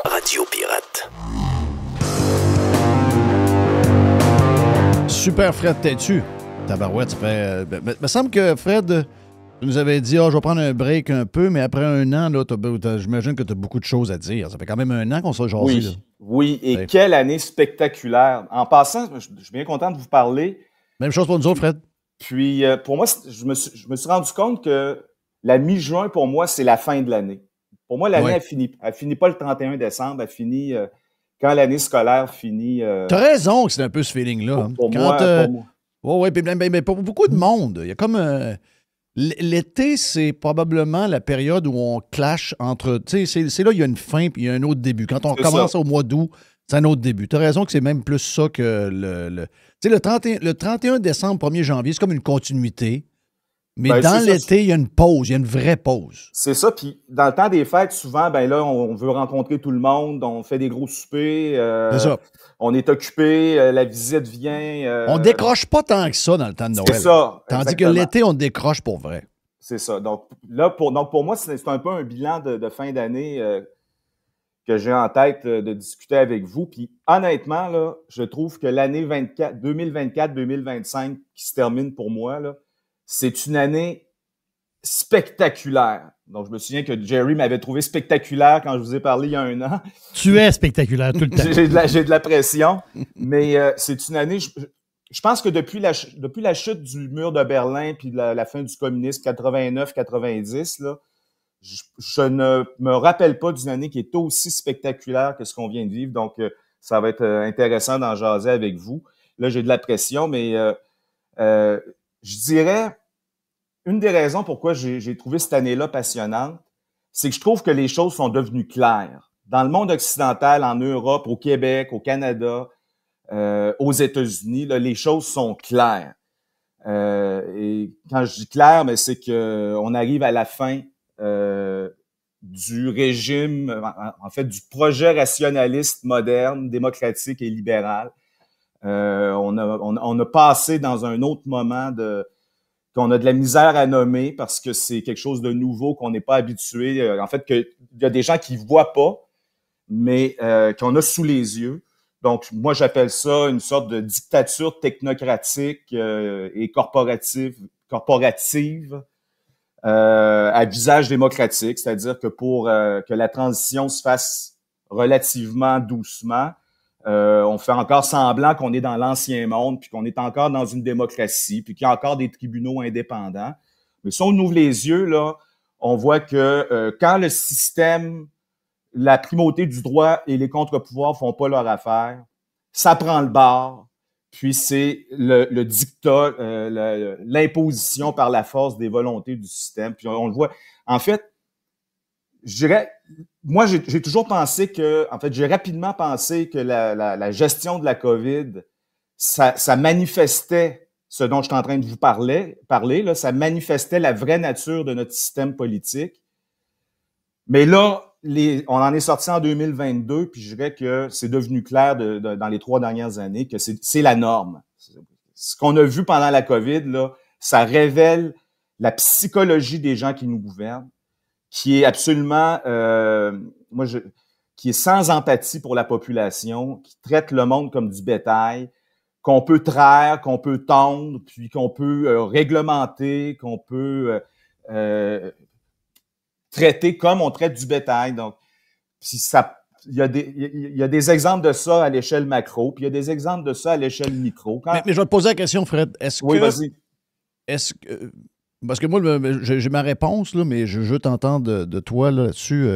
Radio Pirate. Super, Fred, t'es-tu? Tabarouette, ça fait... me semble que, Fred, tu nous avais dit, je vais prendre un break un peu, mais après un an, là, j'imagine que tu as beaucoup de choses à dire. Ça fait quand même un an qu'on s'est jasé. Oui, là. oui, et quelle année spectaculaire. En passant, je suis bien content de vous parler. Même chose pour nous autres, Fred. Puis, pour moi, je me suis rendu compte que la mi-juin, pour moi, c'est la fin de l'année. Pour moi, l'année, elle finit pas le 31 décembre, elle finit quand l'année scolaire finit. T'as raison que c'est un peu ce feeling-là. Pour moi. Oui, mais pour beaucoup de monde, il y a comme... l'été, c'est probablement la période où on clash entre... Tu sais, c'est là il y a une fin puis il y a un autre début. Quand on commence au mois d'août, c'est un autre début. T'as raison que c'est même plus ça que tu sais, le 31 décembre, 1er janvier, c'est comme une continuité. Mais dans l'été, il y a une pause, il y a une vraie pause. C'est ça. Puis dans le temps des fêtes, souvent, ben là, on veut rencontrer tout le monde, on fait des gros soupers. C'est ça. On est occupé, la visite vient. On décroche pas tant que ça dans le temps de Noël. C'est ça. Tandis que l'été, on décroche pour vrai. C'est ça. Donc là, pour moi, c'est un peu un bilan de fin d'année que j'ai en tête de discuter avec vous. Puis honnêtement, là, je trouve que l'année 2024-2025 qui se termine pour moi, là, c'est une année spectaculaire. Donc, je me souviens que Jerry m'avait trouvé spectaculaire quand je vous ai parlé il y a un an. Tu es spectaculaire tout le temps. J'ai de la pression, mais c'est une année... Je pense que depuis la chute du mur de Berlin puis la fin du communisme, 89-90, là, je ne me rappelle pas d'une année qui est aussi spectaculaire que ce qu'on vient de vivre. Donc, ça va être intéressant d'en jaser avec vous. Là, j'ai de la pression, mais je dirais, une des raisons pourquoi j'ai trouvé cette année-là passionnante, c'est que je trouve que les choses sont devenues claires. Dans le monde occidental, en Europe, au Québec, au Canada, aux États-Unis, là, les choses sont claires. Et quand je dis clair, mais c'est qu'on arrive à la fin du régime, en fait, du projet rationaliste moderne, démocratique et libéral. On a passé dans un autre moment qu'on a de la misère à nommer parce que c'est quelque chose de nouveau qu'on n'est pas habitué. En fait, il y a des gens qui ne voient pas, mais qu'on a sous les yeux. Donc, moi, j'appelle ça une sorte de dictature technocratique et corporative à visage démocratique, c'est-à-dire que pour que la transition se fasse relativement doucement, on fait encore semblant qu'on est dans l'ancien monde, puis qu'on est encore dans une démocratie, puis qu'il y a encore des tribunaux indépendants. Mais si on ouvre les yeux, là, on voit que quand le système, la primauté du droit et les contre-pouvoirs font pas leur affaire, ça prend le bord, puis c'est le dictat, l'imposition par la force des volontés du système. Puis on le voit. En fait, je dirais, moi, j'ai toujours pensé j'ai rapidement pensé que la gestion de la COVID, ça manifestait ce dont je suis en train de vous parler là, ça manifestait la vraie nature de notre système politique. Mais là, on en est sorti en 2022, puis je dirais que c'est devenu clair dans les 3 dernières années que c'est la norme. Ce qu'on a vu pendant la COVID, là, ça révèle la psychologie des gens qui nous gouvernent, qui est absolument, qui est sans empathie pour la population, qui traite le monde comme du bétail, qu'on peut traire, qu'on peut tondre, puis qu'on peut réglementer, qu'on peut traiter comme on traite du bétail. Donc, puis il y a des exemples de ça à l'échelle macro, puis il y a des exemples de ça à l'échelle micro. Mais je vais te poser la question, Fred. Oui, vas-y. Parce que moi, j'ai ma réponse, là, mais je veux t'entendre de toi là-dessus.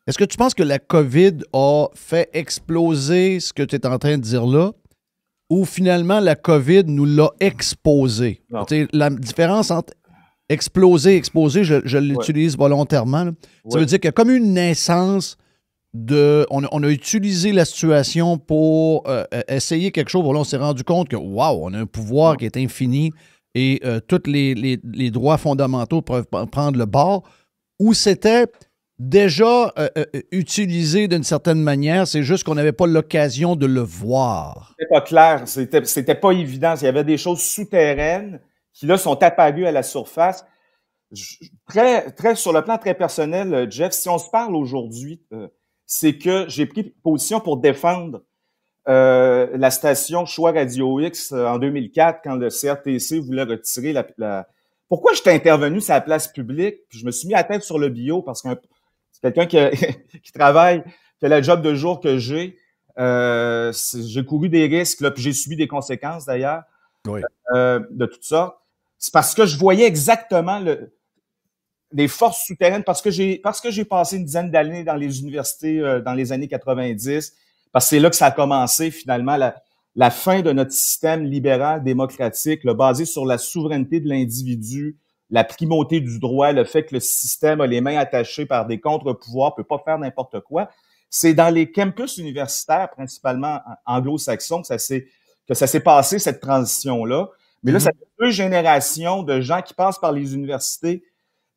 Est-ce que tu penses que la COVID a fait exploser ce que tu es en train de dire là, ou finalement la COVID nous l'a exposé? La différence entre exploser et exposer, je l'utilise volontairement. Là. Ça veut dire qu'il y a comme une naissance on a utilisé la situation pour essayer quelque chose. Là, on s'est rendu compte que, wow, on a un pouvoir qui est infini et tous les droits fondamentaux peuvent prendre le bord. Ou c'était déjà utilisé d'une certaine manière, c'est juste qu'on n'avait pas l'occasion de le voir. C'était pas clair, c'était pas évident. Il y avait des choses souterraines qui, là, sont apparues à la surface. Très sur le plan très personnel, Jeff, si on se parle aujourd'hui, c'est que j'ai pris position pour défendre la station Choix Radio X en 2004 quand le CRTC voulait retirer la... Pourquoi j'étais intervenu sur la place publique? Puis je me suis mis à tête sur le bio parce que c'est quelqu'un qui travaille, qui a la job de jour que j'ai. J'ai couru des risques, là, puis j'ai subi des conséquences d'ailleurs, Oui. de toutes sortes. C'est parce que je voyais exactement les forces souterraines, parce que j'ai passé une dizaine d'années dans les universités dans les années 90, parce que c'est là que ça a commencé finalement la fin de notre système libéral démocratique, là, basé sur la souveraineté de l'individu, la primauté du droit, le fait que le système a les mains attachées par des contre-pouvoirs, peut pas faire n'importe quoi. C'est dans les campus universitaires, principalement anglo-saxons, que ça s'est passé, cette transition-là. Mais là, ça fait 2 générations de gens qui passent par les universités,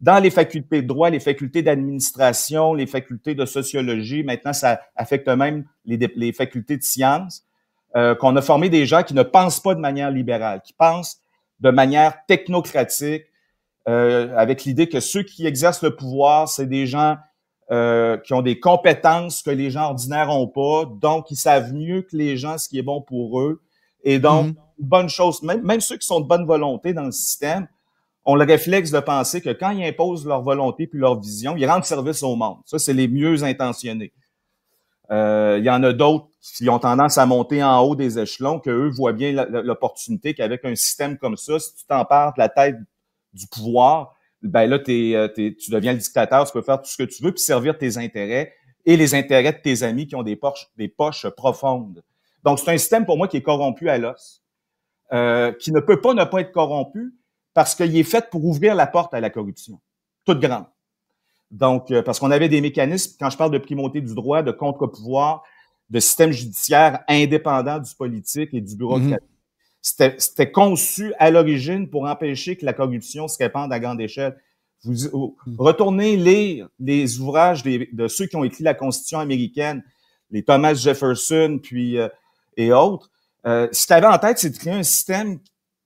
dans les facultés de droit, les facultés d'administration, les facultés de sociologie. Maintenant, ça affecte même les facultés de sciences, qu'on a formé des gens qui ne pensent pas de manière libérale, qui pensent de manière technocratique, avec l'idée que ceux qui exercent le pouvoir, c'est des gens qui ont des compétences que les gens ordinaires n'ont pas, donc ils savent mieux que les gens ce qui est bon pour eux. Et donc, une bonne chose, même ceux qui sont de bonne volonté dans le système, ont le réflexe de penser que quand ils imposent leur volonté puis leur vision, ils rendent service au monde. Ça, c'est les mieux intentionnés. Il y en a d'autres qui ont tendance à monter en haut des échelons, qu'eux voient bien l'opportunité qu'avec un système comme ça, si tu t'empares de la tête du pouvoir, ben là, tu deviens le dictateur, tu peux faire tout ce que tu veux puis servir tes intérêts et les intérêts de tes amis qui ont des poches profondes. Donc, c'est un système pour moi qui est corrompu à l'os, qui ne peut pas ne pas être corrompu parce qu'il est fait pour ouvrir la porte à la corruption, toute grande. Donc, parce qu'on avait des mécanismes, quand je parle de primauté du droit, de contre-pouvoir, de système judiciaire indépendant du politique et du bureaucratique. C'était conçu à l'origine pour empêcher que la corruption se répande à grande échelle. Vous retournez lire les ouvrages de ceux qui ont écrit la Constitution américaine, les Thomas Jefferson, puis et autres. Si tu avais en tête, c'est de créer un système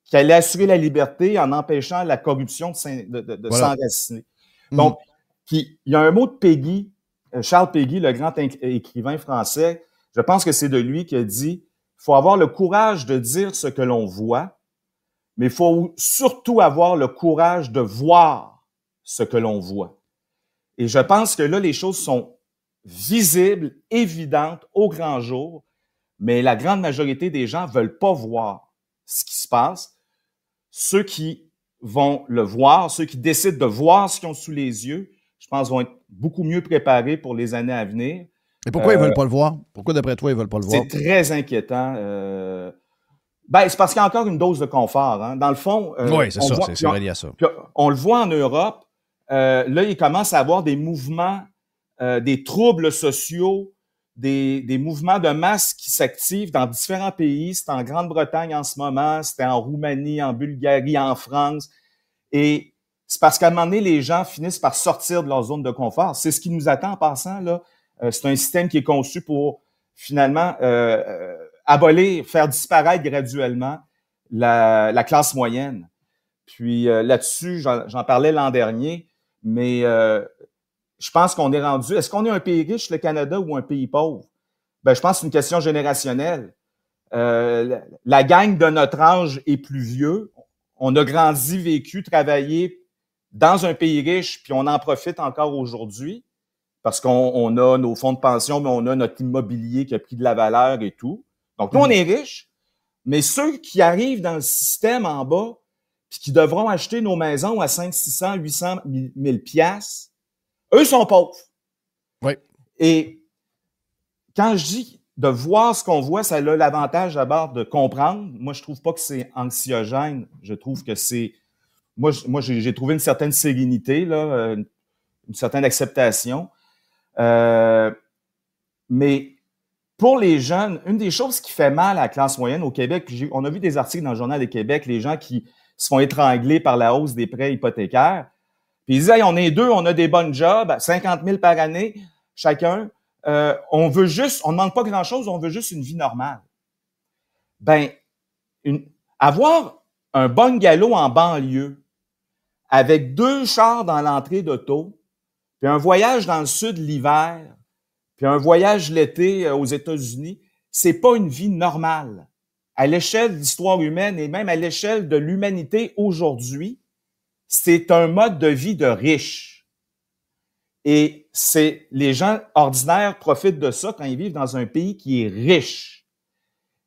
qui allait assurer la liberté en empêchant la corruption de s'enraciner. Donc, il y a un mot de Péguy, Charles Péguy, le grand écrivain français, je pense que c'est de lui qui a dit « Il faut avoir le courage de dire ce que l'on voit, mais il faut surtout avoir le courage de voir ce que l'on voit. » Et je pense que là, les choses sont visibles, évidentes, au grand jour, mais la grande majorité des gens veulent pas voir ce qui se passe. Ceux qui vont le voir, ceux qui décident de voir ce qu'ils ont sous les yeux, je pense, vont être beaucoup mieux préparés pour les années à venir. Et pourquoi ils veulent pas le voir? Pourquoi, d'après toi, ils veulent pas le voir? C'est très inquiétant. C'est parce qu'il y a encore une dose de confort. Hein. Dans le fond... oui, c'est ça, c'est relié à ça. On le voit en Europe. Là, il commence à avoir des mouvements, des troubles sociaux, des mouvements de masse qui s'activent dans différents pays. C'est en Grande-Bretagne en ce moment, c'était en Roumanie, en Bulgarie, en France. Et c'est parce qu'à un moment donné, les gens finissent par sortir de leur zone de confort. C'est ce qui nous attend en passant, là. C'est un système qui est conçu pour, finalement, abolir, faire disparaître graduellement la classe moyenne. Puis là-dessus, j'en parlais l'an dernier, mais je pense qu'on est rendu... Est-ce qu'on est un pays riche, le Canada, ou un pays pauvre? Ben, je pense que c'est une question générationnelle. La gang de notre âge est plus vieux. On a grandi, vécu, travaillé dans un pays riche, puis on en profite encore aujourd'hui parce qu'on a nos fonds de pension, mais on a notre immobilier qui a pris de la valeur et tout. Donc, nous, on est riches, mais ceux qui arrivent dans le système en bas puis qui devront acheter nos maisons à 500, 600, 800, 1000 piastres, eux sont pauvres. Oui. Et quand je dis de voir ce qu'on voit, ça a l'avantage d'abord de comprendre. Moi, je trouve pas que c'est anxiogène. Je trouve que c'est... Moi, j'ai trouvé une certaine sérénité, là, une certaine acceptation. Mais pour les jeunes, une des choses qui fait mal à la classe moyenne au Québec, puis on a vu des articles dans le Journal de Québec, les gens qui se font étrangler par la hausse des prêts hypothécaires. Puis ils disent, hey, on est deux, on a des bonnes jobs, 50 000 par année chacun. On ne demande pas grand-chose, on veut juste une vie normale. Ben, avoir un bungalow en banlieue avec 2 chars dans l'entrée d'auto, puis un voyage dans le sud l'hiver, puis un voyage l'été aux États-Unis, c'est pas une vie normale. À l'échelle de l'histoire humaine et même à l'échelle de l'humanité aujourd'hui, c'est un mode de vie de riche. Et les gens ordinaires profitent de ça quand ils vivent dans un pays qui est riche.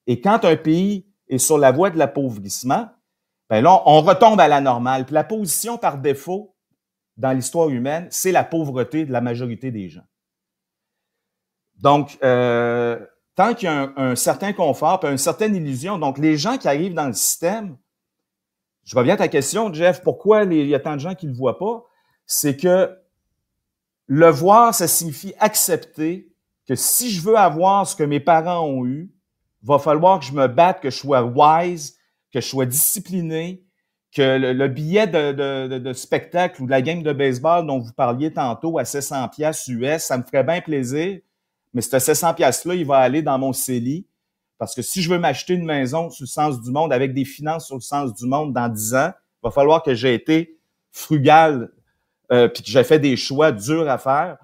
Et quand un pays est sur la voie de l'appauvrissement, ben là, on retombe à la normale. Puis la position par défaut dans l'histoire humaine, c'est la pauvreté de la majorité des gens. Donc, tant qu'il y a un certain confort, puis une certaine illusion, donc les gens qui arrivent dans le système, je reviens à ta question, Jeff, pourquoi il y a tant de gens qui ne le voient pas? C'est que le voir, ça signifie accepter que si je veux avoir ce que mes parents ont eu, va falloir que je me batte, que je sois wise, que je sois discipliné, que le billet de spectacle ou de la game de baseball dont vous parliez tantôt à 700 pièces US, ça me ferait bien plaisir, mais ce 700 pièces-là, il va aller dans mon CELI, parce que si je veux m'acheter une maison sur le sens du monde, avec des finances sur le sens du monde dans 10 ans, il va falloir que j'ai été frugal, puis que j'ai fait des choix durs à faire.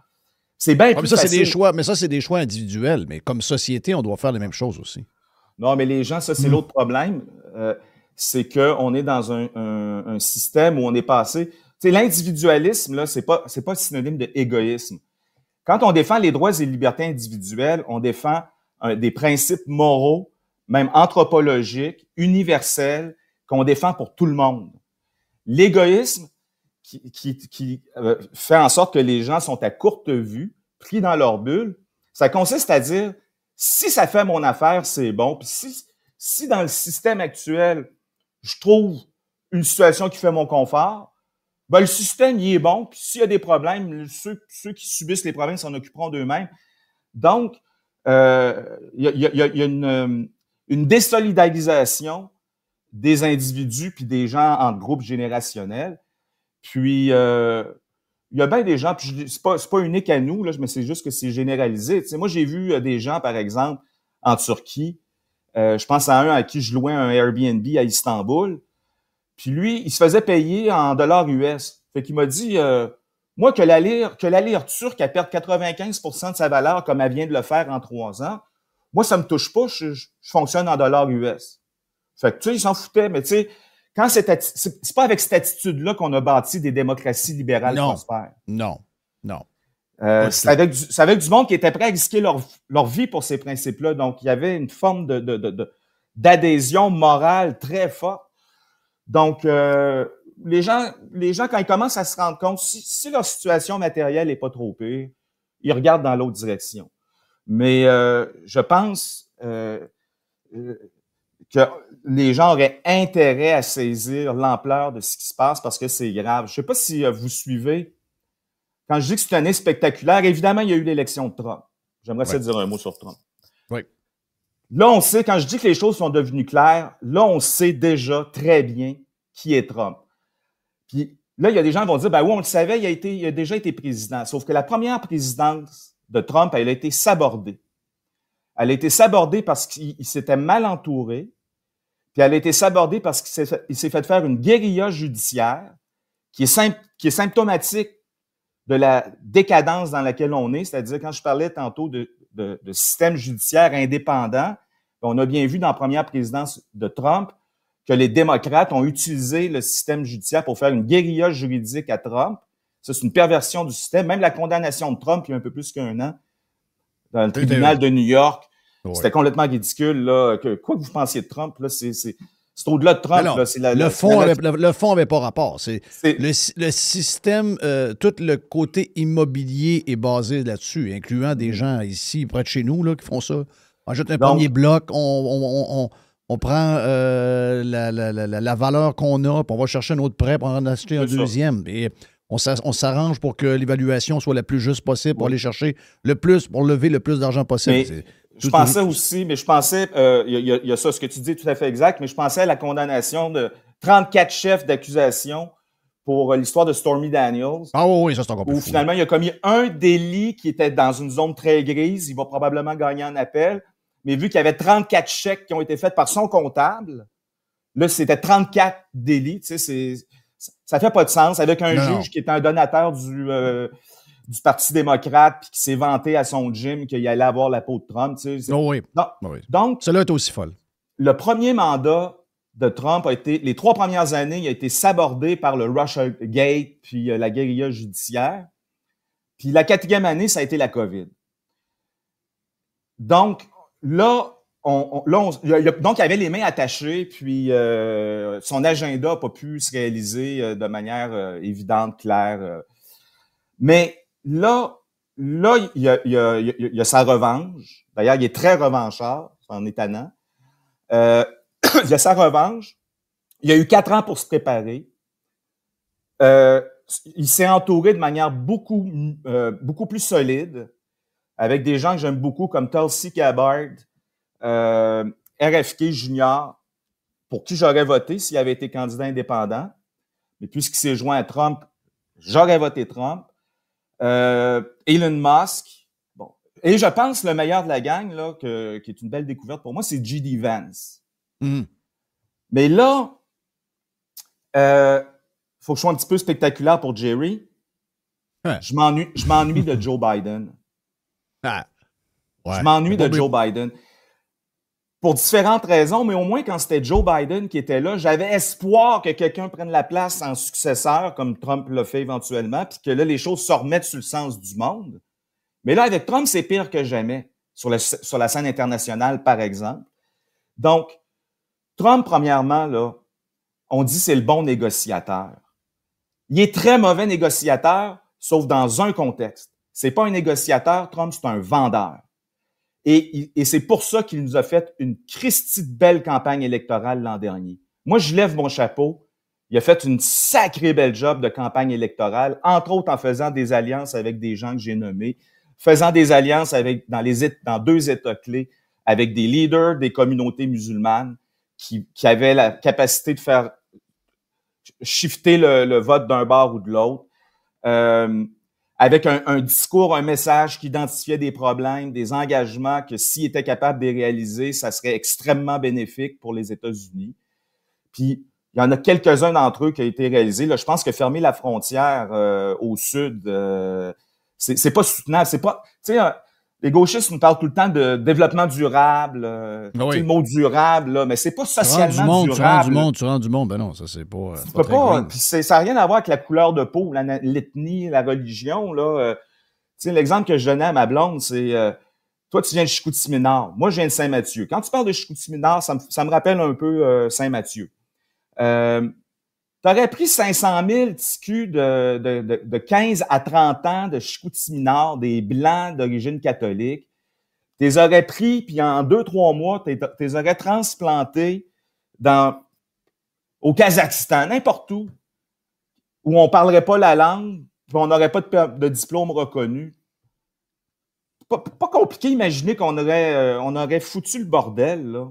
C'est bien plus facile. Mais ça, c'est des choix individuels, mais comme société, on doit faire les mêmes choses aussi. Non, mais les gens, ça, c'est l'autre problème. C'est qu'on est dans un système où on est passé. Tu sais, l'individualisme, là, c'est pas synonyme de égoïsme. Quand on défend les droits et libertés individuelles, on défend des principes moraux, même anthropologiques, universels, qu'on défend pour tout le monde. L'égoïsme qui fait en sorte que les gens sont à courte vue, pris dans leur bulle, ça consiste à dire, si ça fait mon affaire, c'est bon. Puis si dans le système actuel, je trouve une situation qui fait mon confort, ben le système, il est bon. Puis s'il y a des problèmes, ceux qui subissent les problèmes s'en occuperont d'eux-mêmes. Donc, il y a une désolidarisation des individus puis des gens en groupe générationnel. Puis, il y a bien des gens, puis c'est pas unique à nous, là, mais c'est juste que c'est généralisé. Tu sais, moi, j'ai vu des gens, par exemple, en Turquie. Je pense à un à qui je louais un Airbnb à Istanbul. Puis lui, il se faisait payer en dollars US. Fait qu'il m'a dit, moi, que la lire turque, elle perd 95% de sa valeur comme elle vient de le faire en 3 ans, moi, ça me touche pas, je fonctionne en dollars US. Fait que, tu sais, il s'en foutait, mais tu sais, quand c'est pas avec cette attitude-là qu'on a bâti des démocraties libérales prospères. Non. C'est avec du monde qui était prêt à risquer leur vie pour ces principes-là. Donc, il y avait une forme d'adhésion morale très forte. Donc, les gens, quand ils commencent à se rendre compte, si leur situation matérielle est pas trop pire, ils regardent dans l'autre direction. Mais je pense que les gens auraient intérêt à saisir l'ampleur de ce qui se passe parce que c'est grave. Je sais pas si vous suivez. Quand je dis que c'est une année spectaculaire, évidemment, il y a eu l'élection de Trump. J'aimerais essayer de dire un mot sur Trump. Oui. Là, on sait, quand je dis que les choses sont devenues claires, là, on sait déjà très bien qui est Trump. Puis là, il y a des gens qui vont dire, ben oui, on le savait, il a déjà été président. Sauf que la première présidence de Trump, elle a été sabordée. Elle a été sabordée parce qu'il s'était mal entouré. Puis elle a été sabordée parce qu'il s'est fait faire une guérilla judiciaire qui est symptomatique de la décadence dans laquelle on est. C'est-à-dire, quand je parlais tantôt de système judiciaire indépendant, on a bien vu dans la première présidence de Trump que les démocrates ont utilisé le système judiciaire pour faire une guérilla juridique à Trump. Ça, c'est une perversion du système. Même la condamnation de Trump, il y a un peu plus qu'un an, dans le tribunal de New York, c'était complètement ridicule. Là. Quoi que vous pensiez de Trump, là, c'est au-delà de Trump. Alors, là, le fond avait pas rapport. Le système, tout le côté immobilier est basé là-dessus, incluant des gens ici, près de chez nous, là, qui font ça. On achète un premier bloc, on prend la valeur qu'on a, puis on va chercher un autre prêt pour en acheter un deuxième. Et on s'arrange pour que l'évaluation soit la plus juste possible, pour aller chercher le plus, pour lever le plus d'argent possible. Je pensais aussi, mais je pensais, il y a ça, ce que tu dis est tout à fait exact, mais je pensais à la condamnation de 34 chefs d'accusation pour l'histoire de Stormy Daniels. Ah oui, ça c'est encore plus où fou. Finalement, il a commis un délit qui était dans une zone très grise. Il va probablement gagner en appel. Mais vu qu'il y avait 34 chèques qui ont été faits par son comptable, là, c'était 34 délits. Tu sais, ça fait pas de sens avec un juge qui est un donateur du Parti démocrate puis qui s'est vanté à son gym qu'il allait avoir la peau de Trump. Tu sais. Oh oui. Donc, cela est aussi folle. Le premier mandat de Trump a été, les 3 premières années, il a été sabordé par le Russiagate puis la guérilla judiciaire. Puis la 4e année, ça a été la COVID. Donc, là, donc, il avait les mains attachées, puis son agenda n'a pas pu se réaliser de manière évidente, claire. Mais là, il y a sa revanche. D'ailleurs, il est très revanchard, en étonnant. Il y a sa revanche. Il y a eu 4 ans pour se préparer. Il s'est entouré de manière beaucoup plus solide, avec des gens que j'aime beaucoup, comme Tulsi Gabbard, RFK Jr., pour qui j'aurais voté s'il avait été candidat indépendant. Mais puisqu'il s'est joint à Trump, j'aurais voté Trump. Elon Musk. Bon. Et je pense le meilleur de la gang, là, qui est une belle découverte pour moi, c'est J.D. Vance. Mais là, faut que je sois un petit peu spectaculaire pour Jerry. Ouais. Je m'ennuie de Joe Biden. Ah. Ouais. Je m'ennuie de Joe Biden. Pour différentes raisons, mais au moins quand c'était Joe Biden qui était là, j'avais espoir que quelqu'un prenne la place en successeur, comme Trump l'a fait éventuellement, puis que là, les choses se remettent sur le sens du monde. Mais là, avec Trump, c'est pire que jamais, sur la scène internationale, par exemple. Donc, Trump, premièrement, là, on dit c'est le bon négociateur. Il est très mauvais négociateur, sauf dans un contexte. C'est pas un négociateur, Trump, c'est un vendeur. Et c'est pour ça qu'il nous a fait une christie de belle campagne électorale l'an dernier. Moi, je lève mon chapeau. Il a fait une sacrée belle job de campagne électorale, entre autres en faisant des alliances avec des gens que j'ai nommés, faisant des alliances dans 2 États clés avec des leaders des communautés musulmanes qui avaient la capacité de faire shifter le vote d'un bord ou de l'autre. Avec un discours, un message qui identifiait des problèmes, des engagements que s'il était capable de les réaliser, ça serait extrêmement bénéfique pour les États-Unis. Puis, il y en a quelques-uns d'entre eux qui ont été réalisés. Là, je pense que fermer la frontière au sud, c'est pas soutenable. C'est pas, tu sais, les gauchistes nous parlent tout le temps de développement durable, oui. Le mot durable, là, mais c'est pas socialement durable. Tu rends du monde, ben non, ça c'est pas. Tu peux pas. Puis ça n'a rien à voir avec la couleur de peau, l'ethnie, la religion, là. Tu sais, l'exemple que je donnais à ma blonde, c'est toi, tu viens de Chicoutimi-Nord. Moi, je viens de Saint-Mathieu. Quand tu parles de Chicoutimi-Nord, ça me rappelle un peu Saint-Mathieu. T'aurais pris 500 000 TQ de 15 à 30 ans de Chicoutimi-Nord, des Blancs d'origine catholique. Tu les aurais pris, puis en 2-3 mois, tu les aurais transplantés au Kazakhstan, n'importe où on parlerait pas la langue, puis on n'aurait pas de diplôme reconnu. Pas compliqué d'imaginer qu'on aurait foutu le bordel, là.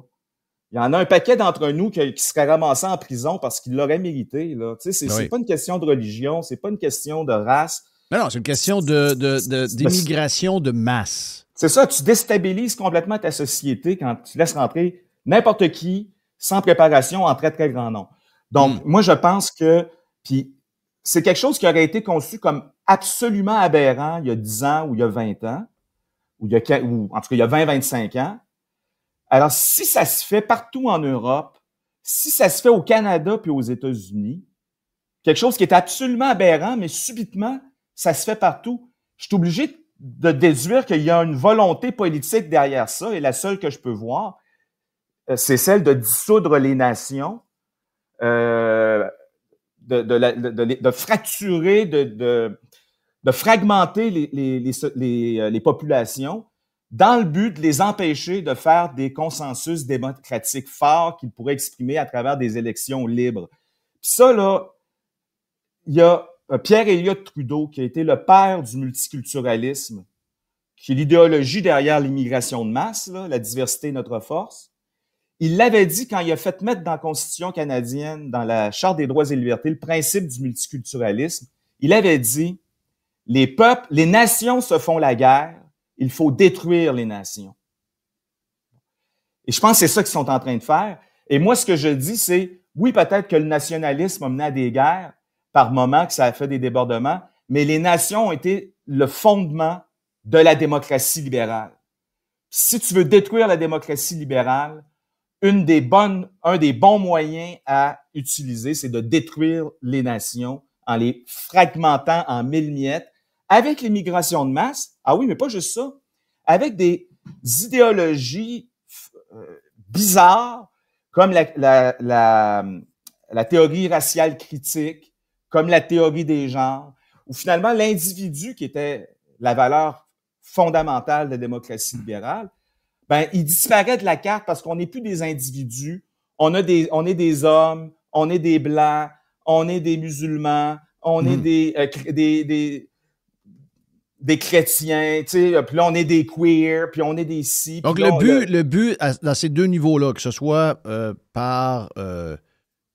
Il y en a un paquet d'entre nous qui seraient ramassés en prison parce qu'ils l'auraient mérité, là. Tu sais, c'est pas une question de religion, c'est pas une question de race. Non, c'est une question d'immigration de masse. C'est ça, tu déstabilises complètement ta société quand tu laisses rentrer n'importe qui sans préparation en très, très grand nombre. Donc, moi, je pense que puis c'est quelque chose qui aurait été conçu comme absolument aberrant il y a 10 ans ou il y a 20 ans, ou en tout cas, il y a 20-25 ans. Alors, si ça se fait partout en Europe, si ça se fait au Canada puis aux États-Unis, quelque chose qui est absolument aberrant, mais subitement, ça se fait partout, je suis obligé de déduire qu'il y a une volonté politique derrière ça, et la seule que je peux voir, c'est celle de dissoudre les nations, de fracturer, de fragmenter les populations, dans le but de les empêcher de faire des consensus démocratiques forts qu'ils pourraient exprimer à travers des élections libres. Puis ça, là, il y a Pierre Elliott Trudeau, qui a été le père du multiculturalisme, qui est l'idéologie derrière l'immigration de masse, là, la diversité est notre force. Il l'avait dit quand il a fait mettre dans la Constitution canadienne, dans la Charte des droits et libertés, le principe du multiculturalisme. Il avait dit, les nations se font la guerre, il faut détruire les nations. Et je pense que c'est ça qu'ils sont en train de faire. Et moi, ce que je dis, c'est, oui, peut-être que le nationalisme a mené à des guerres, par moments que ça a fait des débordements, mais les nations ont été le fondement de la démocratie libérale. Si tu veux détruire la démocratie libérale, un des bons moyens à utiliser, c'est de détruire les nations en les fragmentant en mille miettes avec l'immigration de masse. Ah oui, mais pas juste ça. Avec des idéologies bizarres comme la théorie raciale critique, comme la théorie des genres, où finalement l'individu, qui était la valeur fondamentale de la démocratie libérale, ben, il disparaît de la carte parce qu'on n'est plus des individus, on est des hommes, on est des blancs, on est des musulmans, on est des chrétiens, tu sais, puis là, on est des queers, puis on est des ci. Donc, là, le but dans ces deux niveaux-là, que ce soit par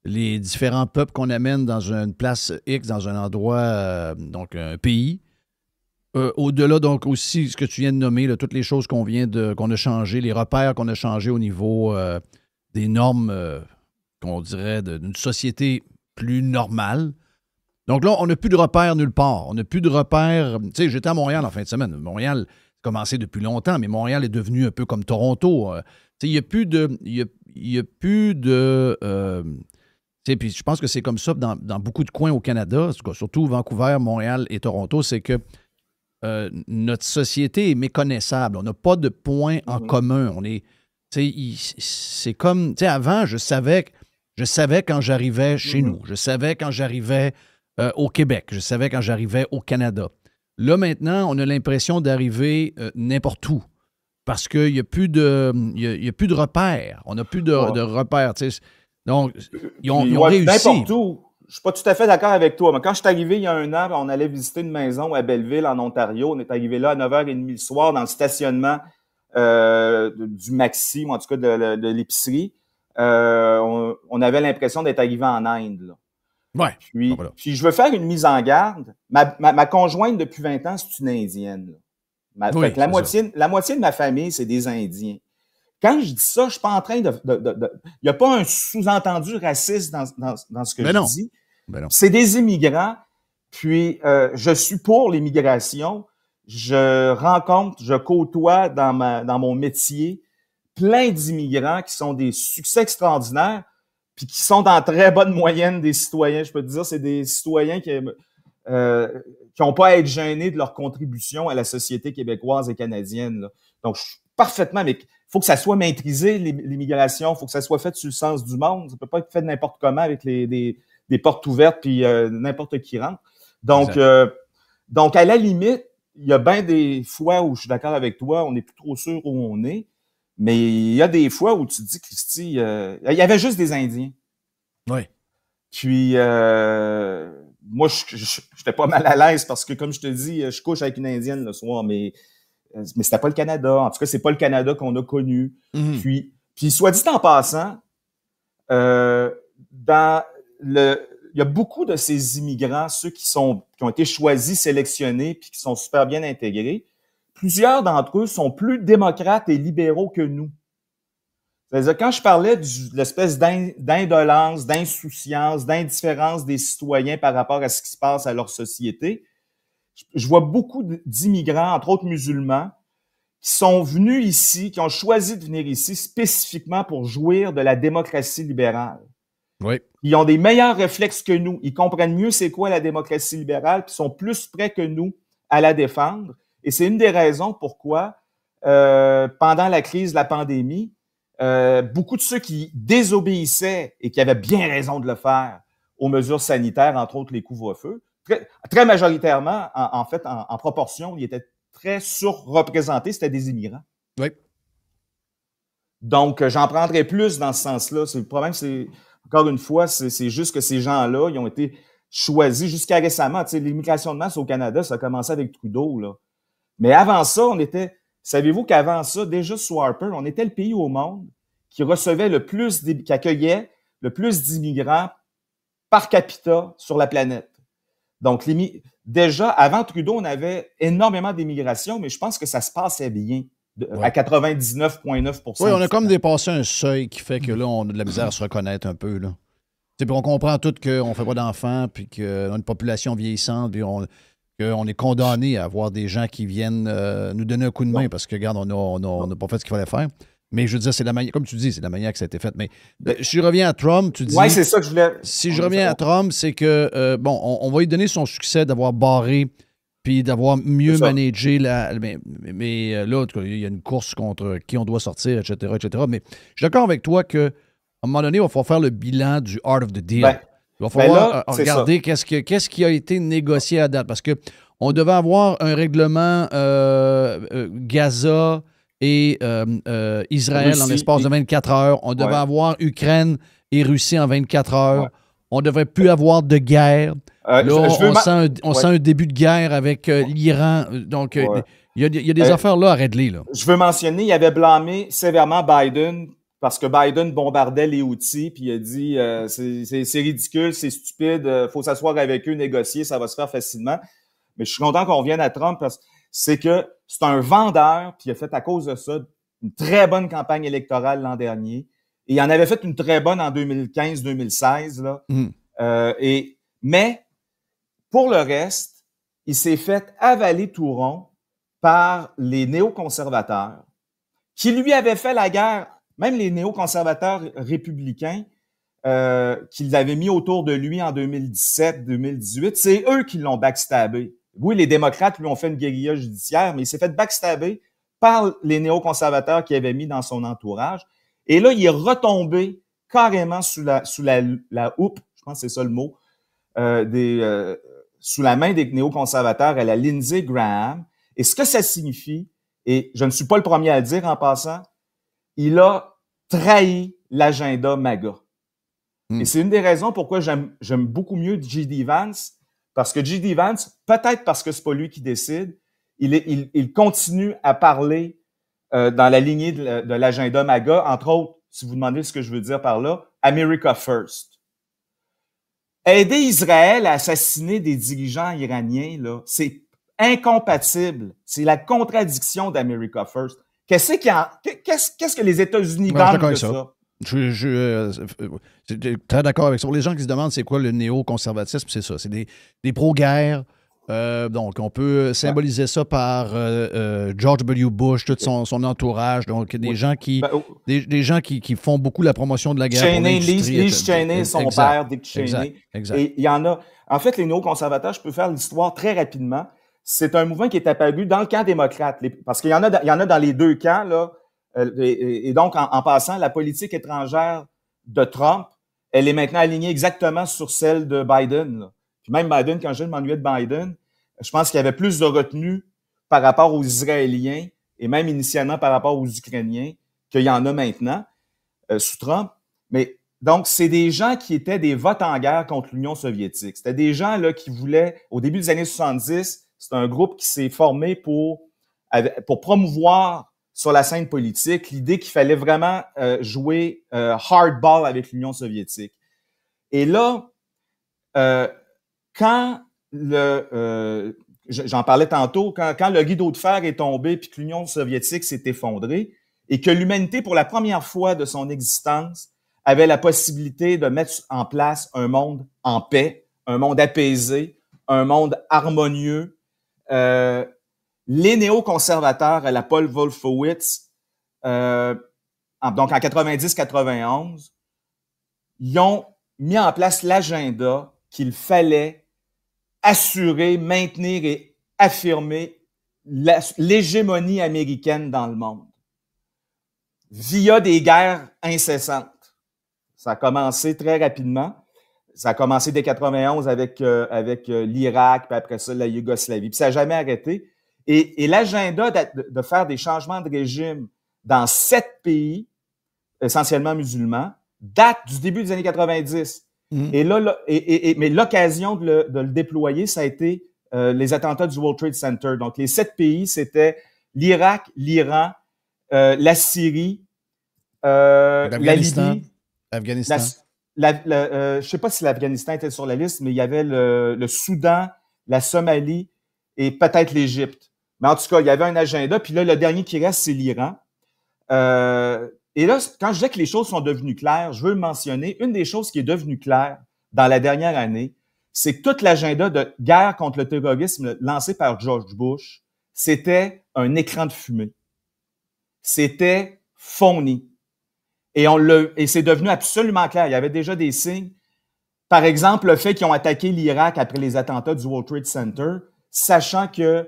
les différents peuples qu'on amène dans une place X, dans un endroit, donc un pays, au-delà, donc aussi, ce que tu viens de nommer, là, toutes les choses qu'on a changées, les repères qu'on a changés au niveau des normes, qu'on dirait, d'une société plus normale. Donc là, on n'a plus de repères nulle part. On n'a plus de repères. Tu sais, j'étais à Montréal en fin de semaine. Montréal a commencé depuis longtemps, mais Montréal est devenu un peu comme Toronto. Tu sais, il n'y a plus de. Il y a plus de. Tu sais, puis je pense que c'est comme ça dans beaucoup de coins au Canada, surtout Vancouver, Montréal et Toronto, c'est que notre société est méconnaissable. On n'a pas de points en commun. On est. Tu sais, c'est comme. Tu sais, avant, je savais quand j'arrivais chez nous. Je savais quand j'arrivais au Québec. Je savais quand j'arrivais au Canada. Là, maintenant, on a l'impression d'arriver n'importe où parce qu'il n'y a plus de repères. On n'a plus de repères. Tu sais. Donc, ils ont réussi. N'importe où. Je ne suis pas tout à fait d'accord avec toi, mais quand je suis arrivé il y a 1 an, on allait visiter une maison à Belleville, en Ontario. On est arrivé là à 9h30 le soir dans le stationnement du Maxi, ou en tout cas de l'épicerie. On avait l'impression d'être arrivé en Inde, là. Ouais. Puis je veux faire une mise en garde. Ma conjointe depuis 20 ans, c'est une Indienne. Fait que la moitié de ma famille, c'est des Indiens. Quand je dis ça, je suis pas en train de il n'y a pas un sous-entendu raciste dans ce que je dis. Ben non. C'est des immigrants. Puis je suis pour l'immigration. Je côtoie dans mon métier plein d'immigrants qui sont des succès extraordinaires, puis qui sont dans très bonne moyenne des citoyens. Je peux te dire, c'est des citoyens qui n'ont pas à être gênés de leur contribution à la société québécoise et canadienne, là. Donc, je suis parfaitement, mais il faut que ça soit maîtrisé, l'immigration, il faut que ça soit fait sur le sens du monde. Ça peut pas être fait n'importe comment avec des portes ouvertes puis n'importe qui rentre. Donc, à la limite, il y a bien des fois où je suis d'accord avec toi, on n'est plus trop sûr où on est. Mais il y a des fois où tu te dis, Christy, il y avait juste des Indiens. Oui. Puis, moi, j'étais pas mal à l'aise parce que, comme je te dis, je couche avec une Indienne le soir, mais c'était pas le Canada. En tout cas, c'est pas le Canada qu'on a connu. Puis, soit dit en passant, il y a beaucoup de ces immigrants, ceux qui ont été choisis, sélectionnés, puis qui sont super bien intégrés. Plusieurs d'entre eux sont plus démocrates et libéraux que nous. C'est-à-dire, quand je parlais de l'espèce d'indolence, d'insouciance, d'indifférence des citoyens par rapport à ce qui se passe à leur société, je vois beaucoup d'immigrants, entre autres musulmans, qui sont venus ici, qui ont choisi de venir ici spécifiquement pour jouir de la démocratie libérale. Oui. Ils ont des meilleurs réflexes que nous. Ils comprennent mieux c'est quoi la démocratie libérale, puis sont plus prêts que nous à la défendre. Et c'est une des raisons pourquoi, pendant la crise de la pandémie, beaucoup de ceux qui désobéissaient et qui avaient bien raison de le faire aux mesures sanitaires, entre autres les couvre-feux, très majoritairement, en proportion, ils étaient très surreprésentés, c'était des immigrants. Oui. Donc, j'en prendrais plus dans ce sens-là. Le problème, c'est, encore une fois, c'est juste que ces gens-là, ils ont été choisis jusqu'à récemment. Tu sais, l'immigration de masse au Canada, ça a commencé avec Trudeau, là. Mais avant ça, savez-vous qu'avant ça, déjà sous Harper, on était le pays au monde qui recevait qui accueillait le plus d'immigrants par capita sur la planète. Donc, déjà, avant Trudeau, on avait énormément d'immigration, mais je pense que ça se passait bien, à 99,9 %. Oui, on a comme dépassé un seuil qui fait que là, on a de la misère à se reconnaître un peu, là. Puis on comprend tout qu'on ne fait pas d'enfants, puis qu'on a une population vieillissante, puis qu'on est condamné à avoir des gens qui viennent nous donner un coup de main parce que, regarde, on n'a pas fait ce qu'il fallait faire. Mais je veux dire, c'est la manière, comme tu dis, c'est la manière que ça a été fait. Mais si je reviens à Trump, tu dis... Oui, c'est ça que je voulais... Si je reviens à Trump, c'est que, on va lui donner son succès d'avoir barré puis d'avoir mieux managé mais là, en tout cas, il y a une course contre qui on doit sortir, etc., etc. Mais je suis d'accord avec toi qu'à un moment donné, il va falloir faire le bilan du art of the deal. Il va falloir regarder qu'est-ce qui a été négocié à date. Parce qu'on devait avoir un règlement Gaza et Israël Russie, en l'espace de 24 heures. On devait avoir Ukraine et Russie en 24 heures. Ouais. On ne devrait plus avoir de guerre. Là, on sent un début de guerre avec l'Iran. Donc, il y a des affaires là à régler. Là. Je veux mentionner, il avait blâmé sévèrement Biden parce que Biden bombardait les Houthis, puis il a dit c'est ridicule, c'est stupide, il faut s'asseoir avec eux, négocier, ça va se faire facilement. Mais je suis content qu'on revienne à Trump parce que c'est un vendeur, puis il a fait à cause de ça une très bonne campagne électorale l'an dernier. Et il en avait fait une très bonne en 2015-2016. Là. Mais pour le reste, il s'est fait avaler tout rond par les néoconservateurs qui lui avaient fait la guerre, même les néoconservateurs républicains qu'ils avaient mis autour de lui en 2017-2018, c'est eux qui l'ont backstabé. Oui, les démocrates lui ont fait une guérilla judiciaire, mais il s'est fait backstabber par les néoconservateurs qu'il avait mis dans son entourage. Et là, il est retombé carrément sous la houppe, je pense que c'est ça le mot, sous la main des néoconservateurs à la Lindsey Graham. Et ce que ça signifie, et je ne suis pas le premier à le dire en passant, il a trahi l'agenda MAGA. Et c'est une des raisons pourquoi j'aime beaucoup mieux J.D. Vance, parce que J.D. Vance, peut-être parce que c'est pas lui qui décide, il continue à parler dans la lignée de l'agenda MAGA, entre autres, si vous demandez ce que je veux dire par là, America First. Aider Israël à assassiner des dirigeants iraniens, là, c'est incompatible. C'est la contradiction d'America First. Qu'est-ce que les États-Unis gagnent de ça? Je suis très d'accord avec ça. Pour les gens qui se demandent c'est quoi le néoconservatisme, c'est ça. C'est des pro-guerre. Donc, on peut symboliser ça par George W. Bush, tout son entourage. Donc, des gens qui font beaucoup la promotion de la guerre. Cheney, Lee Cheney, son père, Dick Cheney. Exact. Et il y en a. En fait, les néoconservateurs, je peux faire l'histoire très rapidement. C'est un mouvement qui est apparu dans le camp démocrate. Parce qu'il y en a dans les deux camps, là. Et donc, en passant, la politique étrangère de Trump, elle est maintenant alignée exactement sur celle de Biden, là. Puis même Biden, quand je m'ennuyais de Biden, je pense qu'il y avait plus de retenue par rapport aux Israéliens et même initialement par rapport aux Ukrainiens qu'il y en a maintenant sous Trump. Mais donc, c'est des gens qui étaient des votes en guerre contre l'Union soviétique. C'était des gens là qui voulaient, au début des années 70, c'est un groupe qui s'est formé pour promouvoir sur la scène politique l'idée qu'il fallait vraiment jouer hardball avec l'Union soviétique. Et là, quand j'en parlais tantôt, quand le rideau de fer est tombé puis que l'Union soviétique s'est effondrée et que l'humanité, pour la première fois de son existence, avait la possibilité de mettre en place un monde en paix, un monde apaisé, un monde harmonieux, les néoconservateurs à la Paul Wolfowitz, donc en 90-91, ils ont mis en place l'agenda qu'il fallait assurer, maintenir et affirmer l'hégémonie américaine dans le monde via des guerres incessantes. Ça a commencé très rapidement. Ça a commencé dès 91 avec l'Irak, puis après ça, la Yougoslavie. Puis ça n'a jamais arrêté. Et l'agenda de faire des changements de régime dans 7 pays, essentiellement musulmans, date du début des années 90. Et là, mais l'occasion de le déployer, ça a été les attentats du World Trade Center. Donc, les 7 pays, c'était l'Irak, l'Iran, la Syrie, la Libye, l'Afghanistan. Je ne sais pas si l'Afghanistan était sur la liste, mais il y avait le Soudan, la Somalie et peut-être l'Égypte. Mais en tout cas, il y avait un agenda. Puis là, le dernier qui reste, c'est l'Iran. Et là, quand je disais que les choses sont devenues claires, je veux le mentionner. Une des choses qui est devenue claire dans la dernière année, c'est que tout l'agenda de guerre contre le terrorisme lancé par George Bush, c'était un écran de fumée. C'était phony. Et c'est devenu absolument clair. Il y avait déjà des signes. Par exemple, le fait qu'ils ont attaqué l'Irak après les attentats du World Trade Center, sachant que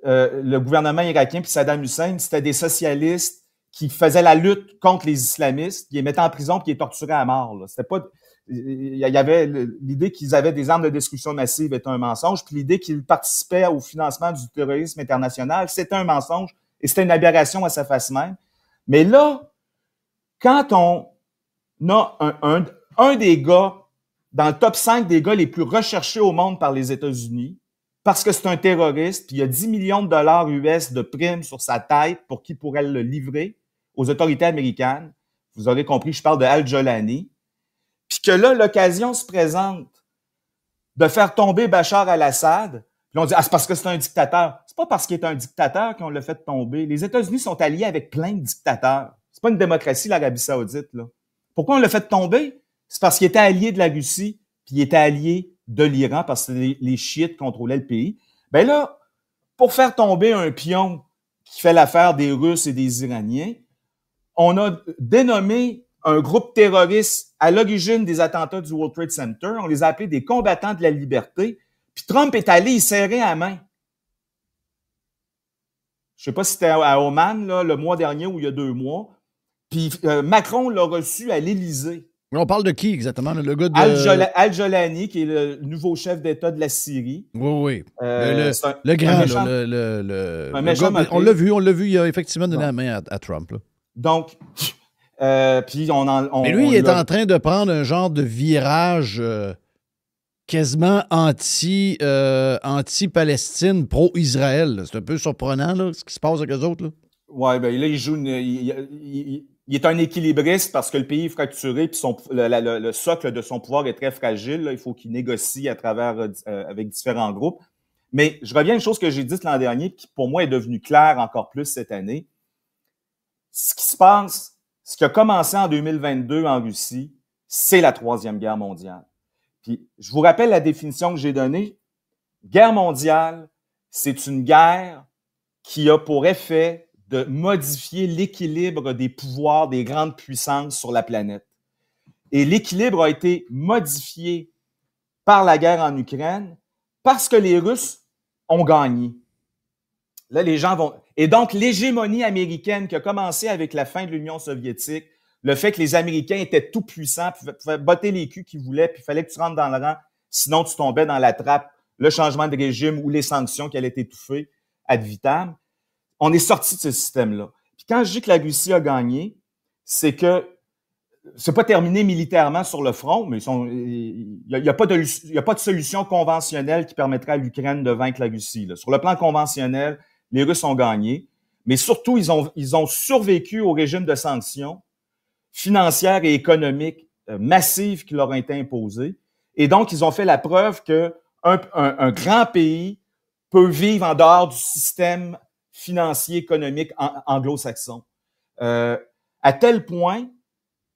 le gouvernement irakien puis Saddam Hussein, c'était des socialistes qui faisaient la lutte contre les islamistes, qui les mettaient en prison puis qui les torturaient à mort. Là. C'était pas, il y avait l'idée qu'ils avaient des armes de destruction massive était un mensonge, puis l'idée qu'ils participaient au financement du terrorisme international, c'était un mensonge et c'était une aberration à sa face même. Mais là, quand on a un des gars dans le top 5 des gars les plus recherchés au monde par les États-Unis, parce que c'est un terroriste, puis il y a 10 millions de dollars US de primes sur sa tête pour qui pourrait le livrer aux autorités américaines. Vous aurez compris, je parle de Al-Jolani. Puis que là, l'occasion se présente de faire tomber Bachar al-Assad. Puis on dit, c'est parce que c'est un dictateur. C'est pas parce qu'il est un dictateur qu'on l'a fait tomber. Les États-Unis sont alliés avec plein de dictateurs. C'est pas une démocratie, l'Arabie Saoudite, là. Pourquoi on l'a fait tomber? C'est parce qu'il était allié de la Russie, puis il était allié de l'Iran, parce que les chiites contrôlaient le pays. Ben là, pour faire tomber un pion qui fait l'affaire des Russes et des Iraniens, on a dénommé un groupe terroriste à l'origine des attentats du World Trade Center. On les a appelés des combattants de la liberté. Puis Trump est allé y serrer la main. Je sais pas si c'était à Oman, là, le mois dernier ou il y a 2 mois. Puis Macron l'a reçu à l'Élysée. On parle de qui exactement? Le gars de... Al-Jolani, qui est le nouveau chef d'État de la Syrie. Oui. Le grand, méchant, là, on l'a vu, il a effectivement donné la main à Trump. Là. Donc, puis mais lui, il est en train de prendre un genre de virage quasiment anti-Palestine, pro-Israël. C'est un peu surprenant, là, ce qui se passe avec eux autres. Oui, bien là, il joue il est un équilibriste parce que le pays est fracturé puis le socle de son pouvoir est très fragile. Là. Il faut qu'il négocie à travers avec différents groupes. Mais je reviens à une chose que j'ai dite l'an dernier qui, pour moi, est devenue claire encore plus cette année. Ce qui se passe, ce qui a commencé en 2022 en Russie, c'est la Troisième Guerre mondiale. Puis, je vous rappelle la définition que j'ai donnée. Guerre mondiale, c'est une guerre qui a pour effet de modifier l'équilibre des pouvoirs des grandes puissances sur la planète. Et l'équilibre a été modifié par la guerre en Ukraine parce que les Russes ont gagné. Là, les gens vont... Et donc, l'hégémonie américaine qui a commencé avec la fin de l'Union soviétique, le fait que les Américains étaient tout puissants, pouvaient botter les culs qu'ils voulaient, puis il fallait que tu rentres dans le rang, sinon tu tombais dans la trappe, le changement de régime ou les sanctions qui allaient t'étouffer ad vitam. On est sorti de ce système-là. Puis quand je dis que la Russie a gagné, c'est que c'est pas terminé militairement sur le front, mais il y a pas de solution conventionnelle qui permettrait à l'Ukraine de vaincre la Russie. Là. Sur le plan conventionnel, les Russes ont gagné, mais surtout, ils ont survécu au régime de sanctions financières et économiques massives qui leur ont été imposées. Et donc, ils ont fait la preuve que un grand pays peut vivre en dehors du système financier, économique anglo-saxon. À tel point,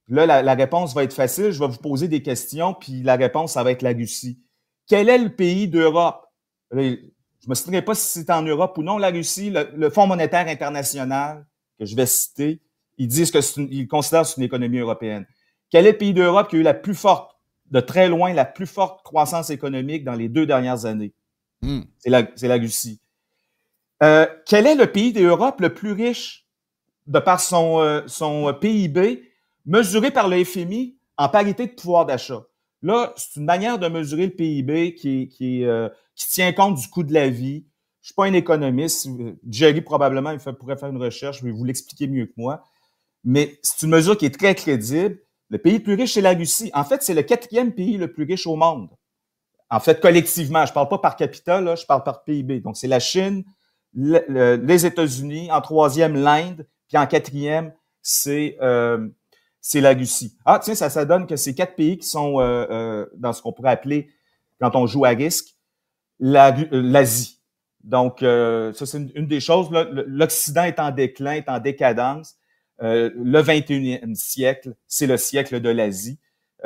là, la réponse va être facile, je vais vous poser des questions, puis la réponse, ça va être la Russie. Quel est le pays d'Europe? Je ne me souviendrai pas si c'est en Europe ou non, la Russie, le Fonds monétaire international, que je vais citer, ils disent qu'ils considèrent que c'est une économie européenne. Quel est le pays d'Europe qui a eu la plus forte, de très loin, la plus forte croissance économique dans les 2 dernières années? C'est la Russie. Quel est le pays d'Europe le plus riche de par son PIB mesuré par le FMI en parité de pouvoir d'achat? Là, c'est une manière de mesurer le PIB qui tient compte du coût de la vie. Je suis pas un économiste. Jerry, probablement, pourrait faire une recherche. Je vais vous l'expliquer mieux que moi. Mais c'est une mesure qui est très crédible. Le pays le plus riche, c'est la Russie. En fait, c'est le 4e pays le plus riche au monde. En fait, collectivement. Je parle pas par capita, là, je parle par PIB. Donc, c'est la Chine, les États-Unis, en 3e, l'Inde, puis en 4e, c'est la Russie. Ah, tiens, ça donne que ces 4 pays qui sont dans ce qu'on pourrait appeler, quand on joue à risque, l'Asie. Donc, ça, c'est une des choses. Là, l'Occident est en déclin, est en décadence. Le 21e siècle, c'est le siècle de l'Asie.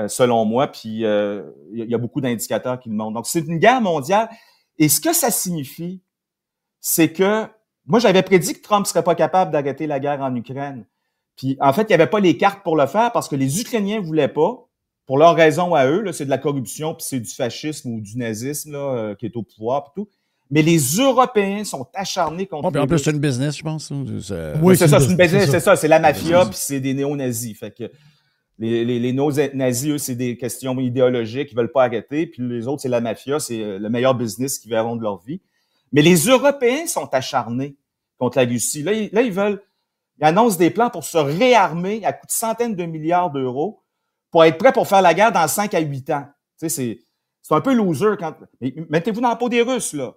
selon moi, puis il y a beaucoup d'indicateurs qui le montrent. Donc, c'est une guerre mondiale. Et ce que ça signifie, c'est que moi, j'avais prédit que Trump serait pas capable d'arrêter la guerre en Ukraine. Puis, en fait, il n'y avait pas les cartes pour le faire parce que les Ukrainiens voulaient pas, pour leurs raisons à eux, là, c'est de la corruption, puis c'est du fascisme ou du nazisme là, qui est au pouvoir, puis tout. Mais les Européens sont acharnés contre puis en plus, c'est une business, je pense. Oui, c'est ça, c'est une business, c'est ça, c'est la mafia, puis c'est des néo-nazis. Fait que les néo-nazis, eux, c'est des questions idéologiques, ils veulent pas arrêter, puis les autres, c'est la mafia, c'est le meilleur business qu'ils verront de leur vie. Mais les Européens sont acharnés contre la Russie. Là, ils annoncent des plans pour se réarmer à coût de centaines de milliards d'euros pour être prêts pour faire la guerre dans 5 à 8 ans. Tu sais, c'est un peu loser quand. Mais mettez-vous dans la peau des Russes, là.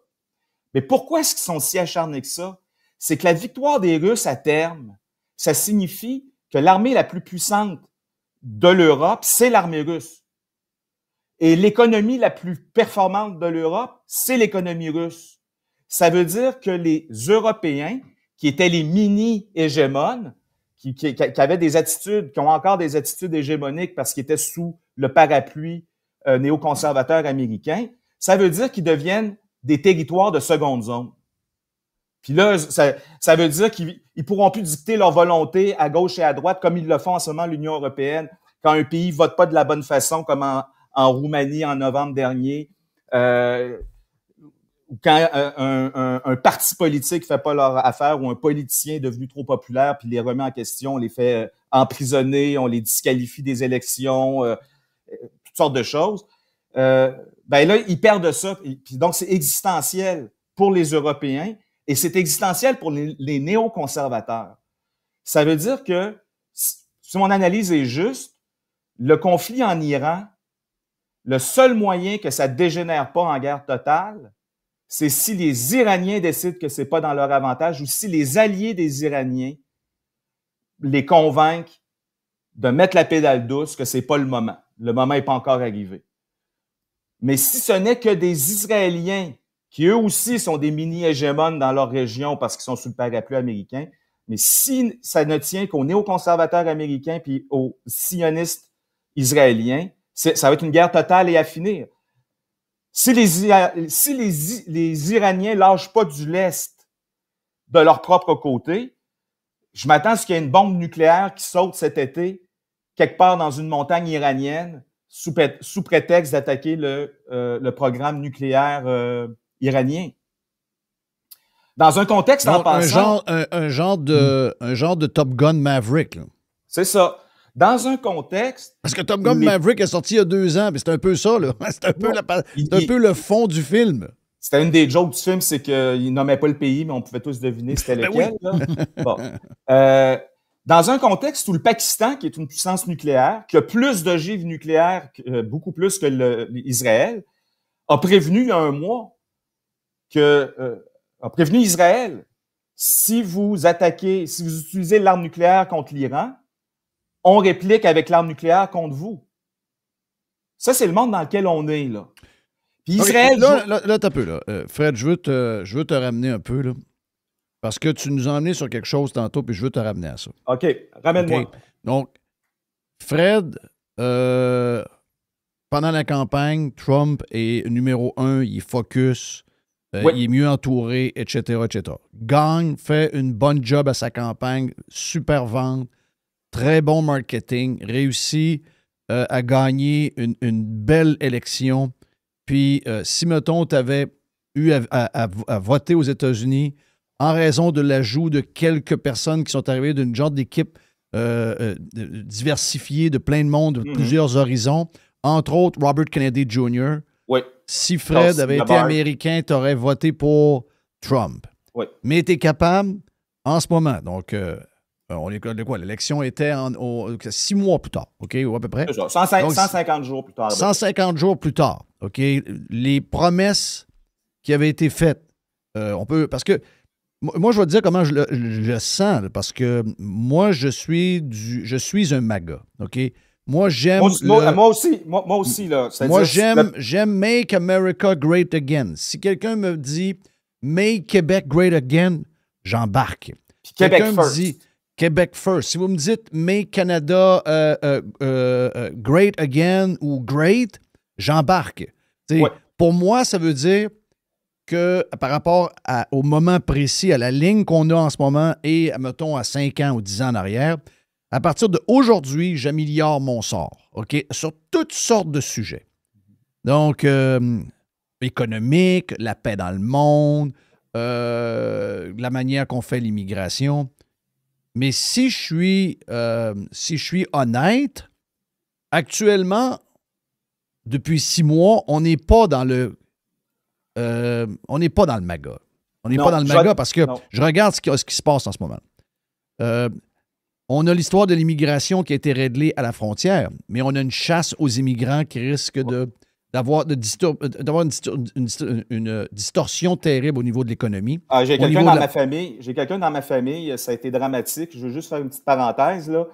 Mais pourquoi est-ce qu'ils sont si acharnés que ça? C'est que la victoire des Russes à terme, ça signifie que l'armée la plus puissante de l'Europe, c'est l'armée russe. Et l'économie la plus performante de l'Europe, c'est l'économie russe. Ça veut dire que les Européens, qui étaient les mini-hégémones, qui avaient des attitudes, qui ont encore des attitudes hégémoniques parce qu'ils étaient sous le parapluie néoconservateur américain, ça veut dire qu'ils deviennent des territoires de seconde zone. Puis là, ça veut dire qu'ils pourront plus dicter leur volonté à gauche et à droite comme ils le font en ce moment l'Union européenne, quand un pays vote pas de la bonne façon, comme en Roumanie en novembre dernier, ou quand un parti politique fait pas leur affaire ou un politicien est devenu trop populaire puis les remet en question, on les fait emprisonner, on les disqualifie des élections, toutes sortes de choses. Ben là, ils perdent ça. Puis donc, c'est existentiel pour les Européens et c'est existentiel pour les néoconservateurs. Ça veut dire que, si mon analyse est juste, le conflit en Iran, le seul moyen que ça dégénère pas en guerre totale, c'est si les Iraniens décident que c'est pas dans leur avantage ou si les alliés des Iraniens les convainquent de mettre la pédale douce, que c'est pas le moment. Le moment est pas encore arrivé. Mais si ce n'est que des Israéliens, qui eux aussi sont des mini-hégémones dans leur région parce qu'ils sont sous le parapluie américain, mais si ça ne tient qu'aux néoconservateurs américains puis aux sionistes israéliens, ça va être une guerre totale et à finir. Si les Iraniens lâchent pas du lest de leur propre côté, je m'attends à ce qu'il y ait une bombe nucléaire qui saute cet été quelque part dans une montagne iranienne sous prétexte d'attaquer le programme nucléaire iranien. Dans un contexte en passant... Un genre de Top Gun Maverick. Là. C'est ça. Dans un contexte... Parce que Top Gun Maverick est sorti il y a 2 ans, mais c'est un peu ça, là. C'est un peu le fond du film. C'était une des jokes du film, c'est qu'il nommait pas le pays, mais on pouvait tous deviner c'était lequel. Oui. Bon. Dans un contexte où le Pakistan, qui est une puissance nucléaire, qui a plus d'ogives nucléaires, beaucoup plus que Israël, a prévenu il y a un mois a prévenu Israël, si vous utilisez l'arme nucléaire contre l'Iran, on réplique avec l'arme nucléaire contre vous. Ça, c'est le monde dans lequel on est, là. Puis Israël... Là, t'as peu, là. Fred, je veux te ramener un peu, là. Parce que tu nous as emmené sur quelque chose tantôt, puis je veux te ramener à ça. OK, ramène-moi. Okay. Donc, Fred, pendant la campagne, Trump est numéro 1, il est focus, oui. Il est mieux entouré, etc., etc. Gagne, fait une bonne job à sa campagne, super vente, très bon marketing, réussit à gagner une belle élection. Puis, si, mettons, tu avais eu à voter aux États-Unis en raison de l'ajout de quelques personnes qui sont arrivées d'une genre d'équipe diversifiée de plein de monde, de plusieurs horizons, entre autres Robert Kennedy Jr., oui. Si Fred avait été américain, tu aurais voté pour Trump. Oui. Mais tu es capable, en ce moment, donc, on est de quoi? L'élection était 6 mois plus tard, OK, ou à peu près? C'est ça, 150 jours plus tard. 150 jours plus tard, OK? Les promesses qui avaient été faites, on peut... Parce que, moi, je vais te dire comment je le sens, là, parce que moi, je suis un MAGA, OK? Moi, j'aime... Moi aussi, là. Moi, j'aime Make America Great Again. Si quelqu'un me dit Make Québec Great Again, j'embarque. Puis Québec first. Québec first. Si vous me dites Make Canada great again ou great, j'embarque. Ouais. Pour moi, ça veut dire que par rapport au moment précis, à la ligne qu'on a en ce moment et, mettons, à 5 ans ou 10 ans en arrière, à partir d'aujourd'hui, j'améliore mon sort, OK? Sur toutes sortes de sujets. Donc, économique, la paix dans le monde, la manière qu'on fait l'immigration. Mais si je suis honnête, actuellement, depuis 6 mois, on n'est pas dans le MAGA. On n'est pas dans le MAGA parce que je regarde ce qui se passe en ce moment. On a l'histoire de l'immigration qui a été réglée à la frontière, mais on a une chasse aux immigrants qui risque d'avoir une distorsion terrible au niveau de l'économie. J'ai quelqu'un dans ma famille, ça a été dramatique. Je veux juste faire une petite parenthèse, là.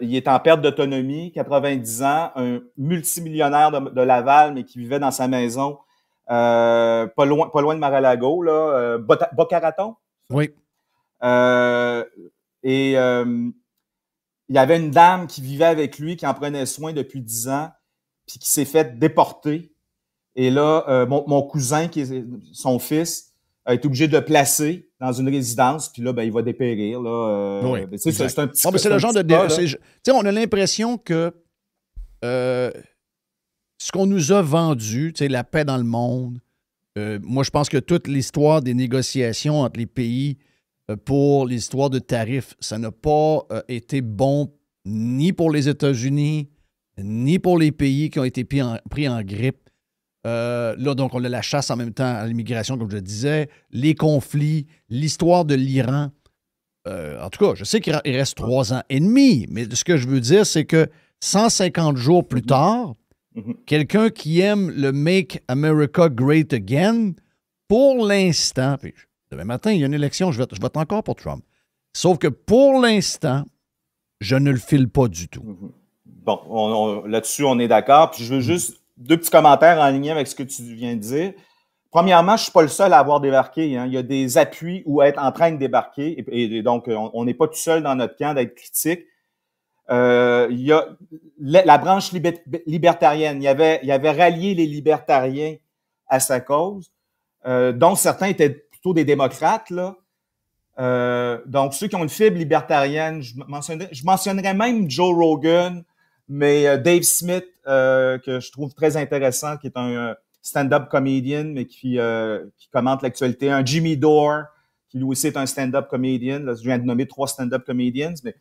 Il est en perte d'autonomie, 90 ans, un multimillionnaire de Laval, mais qui vivait dans sa maison pas loin de Mar-a-Lago, là, Boca-Raton. Oui. Il y avait une dame qui vivait avec lui, qui en prenait soin depuis 10 ans, puis qui s'est fait déporter. Et là, mon cousin, qui est son fils, a été obligé de le placer dans une résidence, puis là, ben, il va dépérir. Là, oui, c'est un petit c'est le genre de... On a l'impression que ce qu'on nous a vendu, la paix dans le monde, moi, je pense que toute l'histoire des négociations entre les pays pour l'histoire de tarifs, ça n'a pas été bon ni pour les États-Unis, ni pour les pays qui ont été pris en grippe. Là, donc, on a la chasse en même temps à l'immigration, comme je le disais, les conflits, l'histoire de l'Iran. En tout cas, je sais qu'il reste 3 ans et demi, mais ce que je veux dire, c'est que 150 jours plus tard, quelqu'un qui aime le Make America Great Again, pour l'instant, puis demain matin, il y a une élection, je vote encore pour Trump. Sauf que pour l'instant, je ne le file pas du tout. Bon, là-dessus, on est d'accord. Puis je veux juste 2 petits commentaires en ligne avec ce que tu viens de dire. Premièrement, je ne suis pas le seul à avoir débarqué. Hein. Il y a des appuis ou à être en train de débarquer. Et donc, on n'est pas tout seul dans notre camp d'être critique. Il y a la branche libertarienne. Il y avait rallié les libertariens à sa cause, dont certains étaient plutôt des démocrates, là. Donc, ceux qui ont une fibre libertarienne, je mentionnerais même Joe Rogan, mais Dave Smith, que je trouve très intéressant, qui est un stand-up comedian, mais qui commente l'actualité. Un Jimmy Dore, qui lui aussi est un stand-up comedian. Là, je viens de nommer 3 stand-up comedians, mais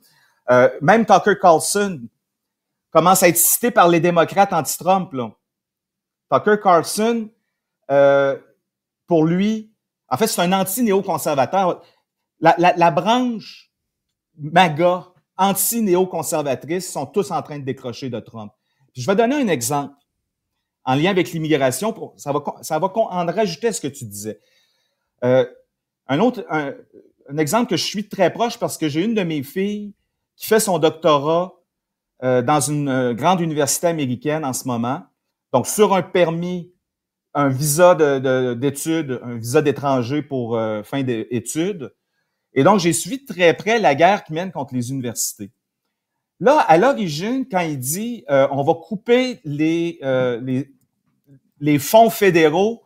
même Tucker Carlson commence à être cité par les démocrates anti-Trump, là. Tucker Carlson, pour lui, en fait, c'est un anti-néoconservateur. La branche MAGA, anti-néoconservatrice, sont tous en train de décrocher de Trump. Puis je vais donner un exemple en lien avec l'immigration. Ça va en rajouter à ce que tu disais. Un exemple que je suis très proche parce que j'ai une de mes filles qui fait son doctorat dans une grande université américaine en ce moment. Donc, sur un permis, un visa d'études, un visa d'étranger pour fin d'études. Et donc, j'ai suivi de très près la guerre qu'ils mènent contre les universités. Là, à l'origine, quand il dit on va couper les fonds fédéraux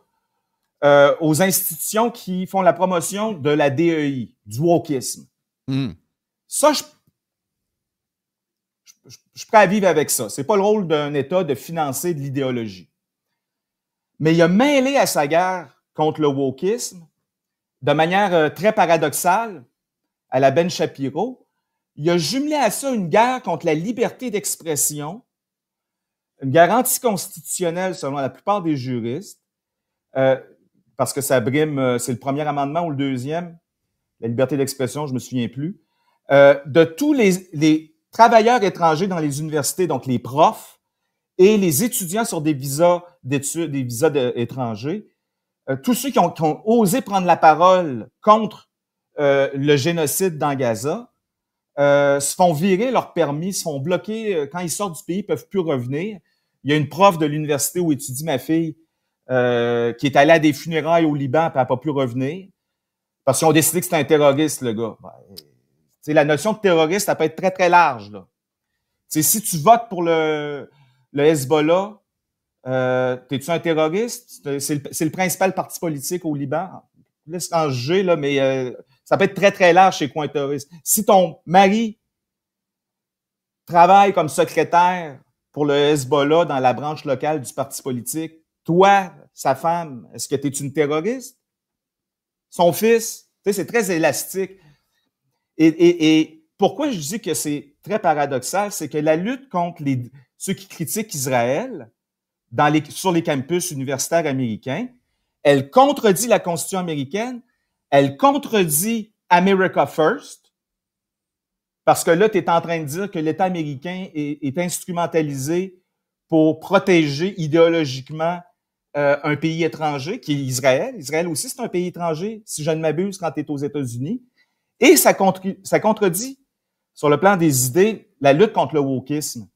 aux institutions qui font la promotion de la DEI, du wokisme. Ça, je suis prêt à vivre avec ça. C'est pas le rôle d'un État de financer de l'idéologie. Mais il a mêlé à sa guerre contre le wokisme de manière très paradoxale, à la Ben Shapiro. Il a jumelé à ça une guerre contre la liberté d'expression, une guerre anticonstitutionnelle selon la plupart des juristes, parce que ça brime, c'est le premier amendement ou le deuxième, la liberté d'expression, je me souviens plus, de tous les travailleurs étrangers dans les universités, donc les profs, et les étudiants sur des visas d'études, des visas étrangers, tous ceux qui ont osé prendre la parole contre le génocide dans Gaza, se font virer leur permis, se font bloquer quand ils sortent du pays, ils ne peuvent plus revenir. Il y a une prof de l'université où étudie ma fille qui est allée à des funérailles au Liban et elle n'a pas pu revenir parce qu'ils ont décidé que c'était un terroriste, le gars. T'sais, la notion de terroriste, ça peut être très, très large. Là. Si tu votes pour le Hezbollah, t'es-tu un terroriste? C'est le principal parti politique au Liban. Laisse en juger, là, mais ça peut être très, très large chez quoi un terroriste. Si ton mari travaille comme secrétaire pour le Hezbollah dans la branche locale du parti politique, toi, sa femme, est-ce que tu es une terroriste? Son fils? Tu sais, c'est très élastique. Et pourquoi je dis que c'est très paradoxal, c'est que la lutte contre ceux qui critiquent Israël sur les campus universitaires américains, elle contredit la Constitution américaine, elle contredit America First, parce que là, tu es en train de dire que l'État américain est instrumentalisé pour protéger idéologiquement un pays étranger, qui est Israël. Israël aussi, c'est un pays étranger, si je ne m'abuse, quand tu es aux États-Unis. Et ça contredit, sur le plan des idées, la lutte contre le wokisme.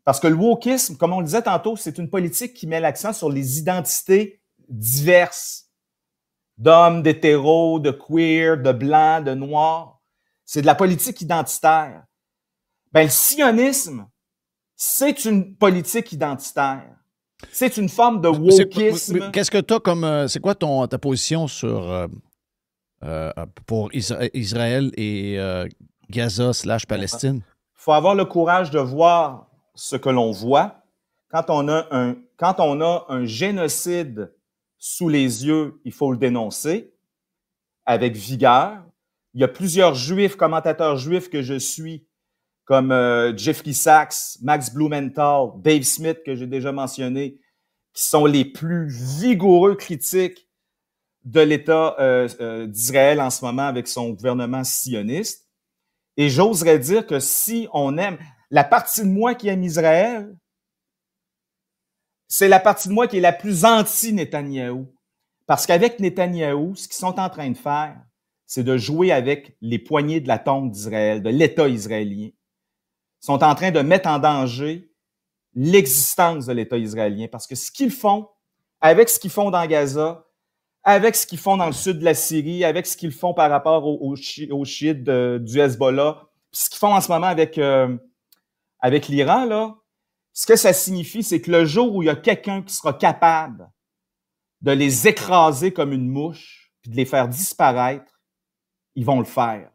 Parce que le wokisme, comme on le disait tantôt, c'est une politique qui met l'accent sur les identités diverses d'hommes, d'hétéros, de queer, de blancs, de noirs. C'est de la politique identitaire. Ben, le sionisme, c'est une politique identitaire. C'est une forme de wokisme. Qu'est-ce que tu as comme... c'est quoi ta position sur... pour Israël et Gaza/Palestine? Il faut avoir le courage de voir ce que l'on voit. Quand on a un génocide sous les yeux, il faut le dénoncer avec vigueur. Il y a plusieurs commentateurs juifs que je suis, comme Jeffrey Sachs, Max Blumenthal, Dave Smith, que j'ai déjà mentionné, qui sont les plus vigoureux critiques de l'État d'Israël en ce moment avec son gouvernement sioniste. Et j'oserais dire que si on aime... La partie de moi qui aime Israël, c'est la partie de moi qui est la plus anti-Netanyahou. Parce qu'avec Netanyahou, ce qu'ils sont en train de faire, c'est de jouer avec les poignées de la tombe d'Israël, de l'État israélien. Ils sont en train de mettre en danger l'existence de l'État israélien. Parce que ce qu'ils font, avec ce qu'ils font dans Gaza, avec ce qu'ils font dans le sud de la Syrie, avec ce qu'ils font par rapport aux chiites du Hezbollah, ce qu'ils font en ce moment avec l'Iran, là, ce que ça signifie, c'est que le jour où il y a quelqu'un qui sera capable de les écraser comme une mouche, puis de les faire disparaître, ils vont le faire.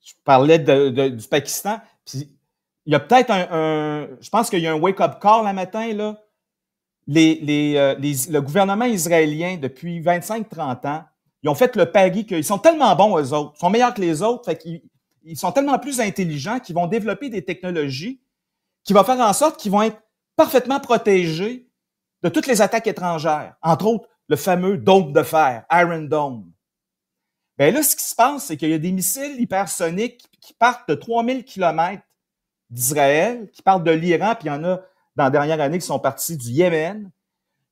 Je parlais du Pakistan, puis il y a peut-être je pense qu'il y a un wake-up call le matin, là. Le gouvernement israélien, depuis 25-30 ans, ils ont fait le pari qu'ils sont tellement bons, eux autres, ils sont meilleurs que les autres, fait qu'ils sont tellement plus intelligents qu'ils vont développer des technologies qui vont faire en sorte qu'ils vont être parfaitement protégés de toutes les attaques étrangères. Entre autres, le fameux dôme de fer, Iron Dome. Bien là, ce qui se passe, c'est qu'il y a des missiles hypersoniques qui partent de 3000 km d'Israël, qui partent de l'Iran, puis il y en a dans la dernière année qui sont partis du Yémen,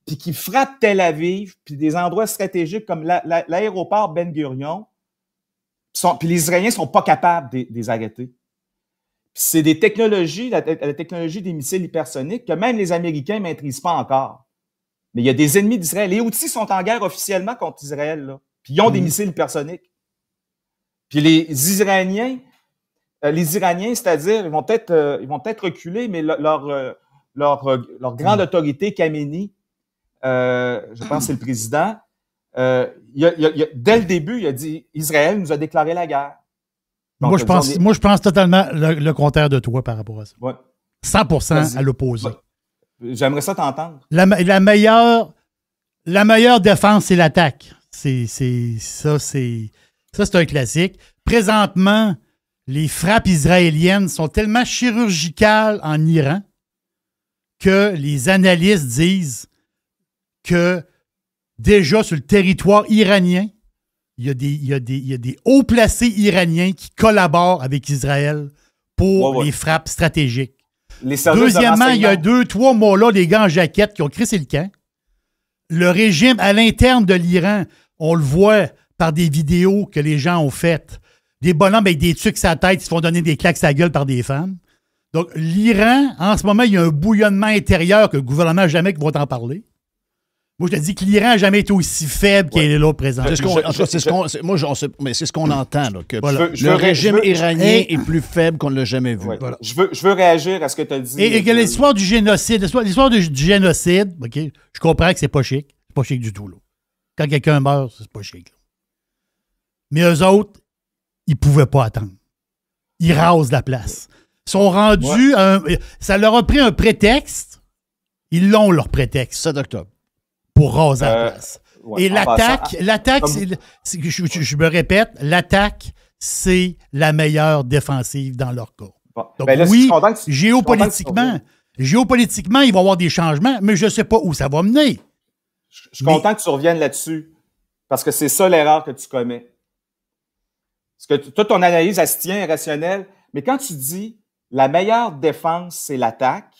puis qui frappent Tel Aviv, puis des endroits stratégiques comme l'aéroport Ben Gurion, puis les Israéliens ne sont pas capables de les arrêter. Puis c'est des technologies, la technologie des missiles hypersoniques, que même les Américains ne maîtrisent pas encore. Mais il y a des ennemis d'Israël. Les Houthis sont en guerre officiellement contre Israël, là. Puis ils ont des missiles hypersoniques. Puis les Iraniens, c'est-à-dire, ils vont peut-être reculer, mais leur grande autorité, Khamenei, je pense que c'est le président, dès le début, il a dit « Israël nous a déclaré la guerre ». Moi, je pense totalement le contraire de toi par rapport à ça. Ouais. 100% à l'opposé. Ouais. J'aimerais ça t'entendre. La meilleure défense, c'est l'attaque. Ça, c'est un classique. Présentement, les frappes israéliennes sont tellement chirurgicales en Iran que les analystes disent que déjà sur le territoire iranien, il y a des hauts placés iraniens qui collaborent avec Israël pour les frappes stratégiques. Deuxièmement, il y a 2-3 mots-là, des gars en jaquette qui ont crissé le camp. Le régime à l'interne de l'Iran, on le voit par des vidéos que les gens ont faites. Des bonhommes avec des trucs à la tête qui se font donner des claques à la gueule par des femmes. Donc, l'Iran, en ce moment, il y a un bouillonnement intérieur que le gouvernement n'a jamais va t'en parler. Moi, je te dis que l'Iran n'a jamais été aussi faible qu'il est là présent. C'est ce qu'on entend, là, que voilà. le régime iranien est plus faible qu'on ne l'a jamais vu. Ouais. Voilà. Je veux réagir à ce que tu as dit. Et que l'histoire du génocide, l'histoire du génocide, OK, je comprends que c'est pas chic. C'est pas chic du tout, là. Quand quelqu'un meurt, c'est pas chic, là. Mais eux autres, ils pouvaient pas attendre. Ils rasent la place. Ils sont rendus ça leur a pris un prétexte. Ils l'ont, leur prétexte. 7 octobre. Pour raser la place. Ouais, et l'attaque, je me répète, l'attaque, c'est la meilleure défensive dans leur cas. Bon. Donc Ben là, oui, géopolitiquement, il va y avoir des changements, mais je ne sais pas où ça va mener. Je suis content que tu reviennes là-dessus, parce que c'est ça l'erreur que tu commets. Parce que toute ton analyse, elle se tient, est rationnelle, mais quand tu dis la meilleure défense, c'est l'attaque,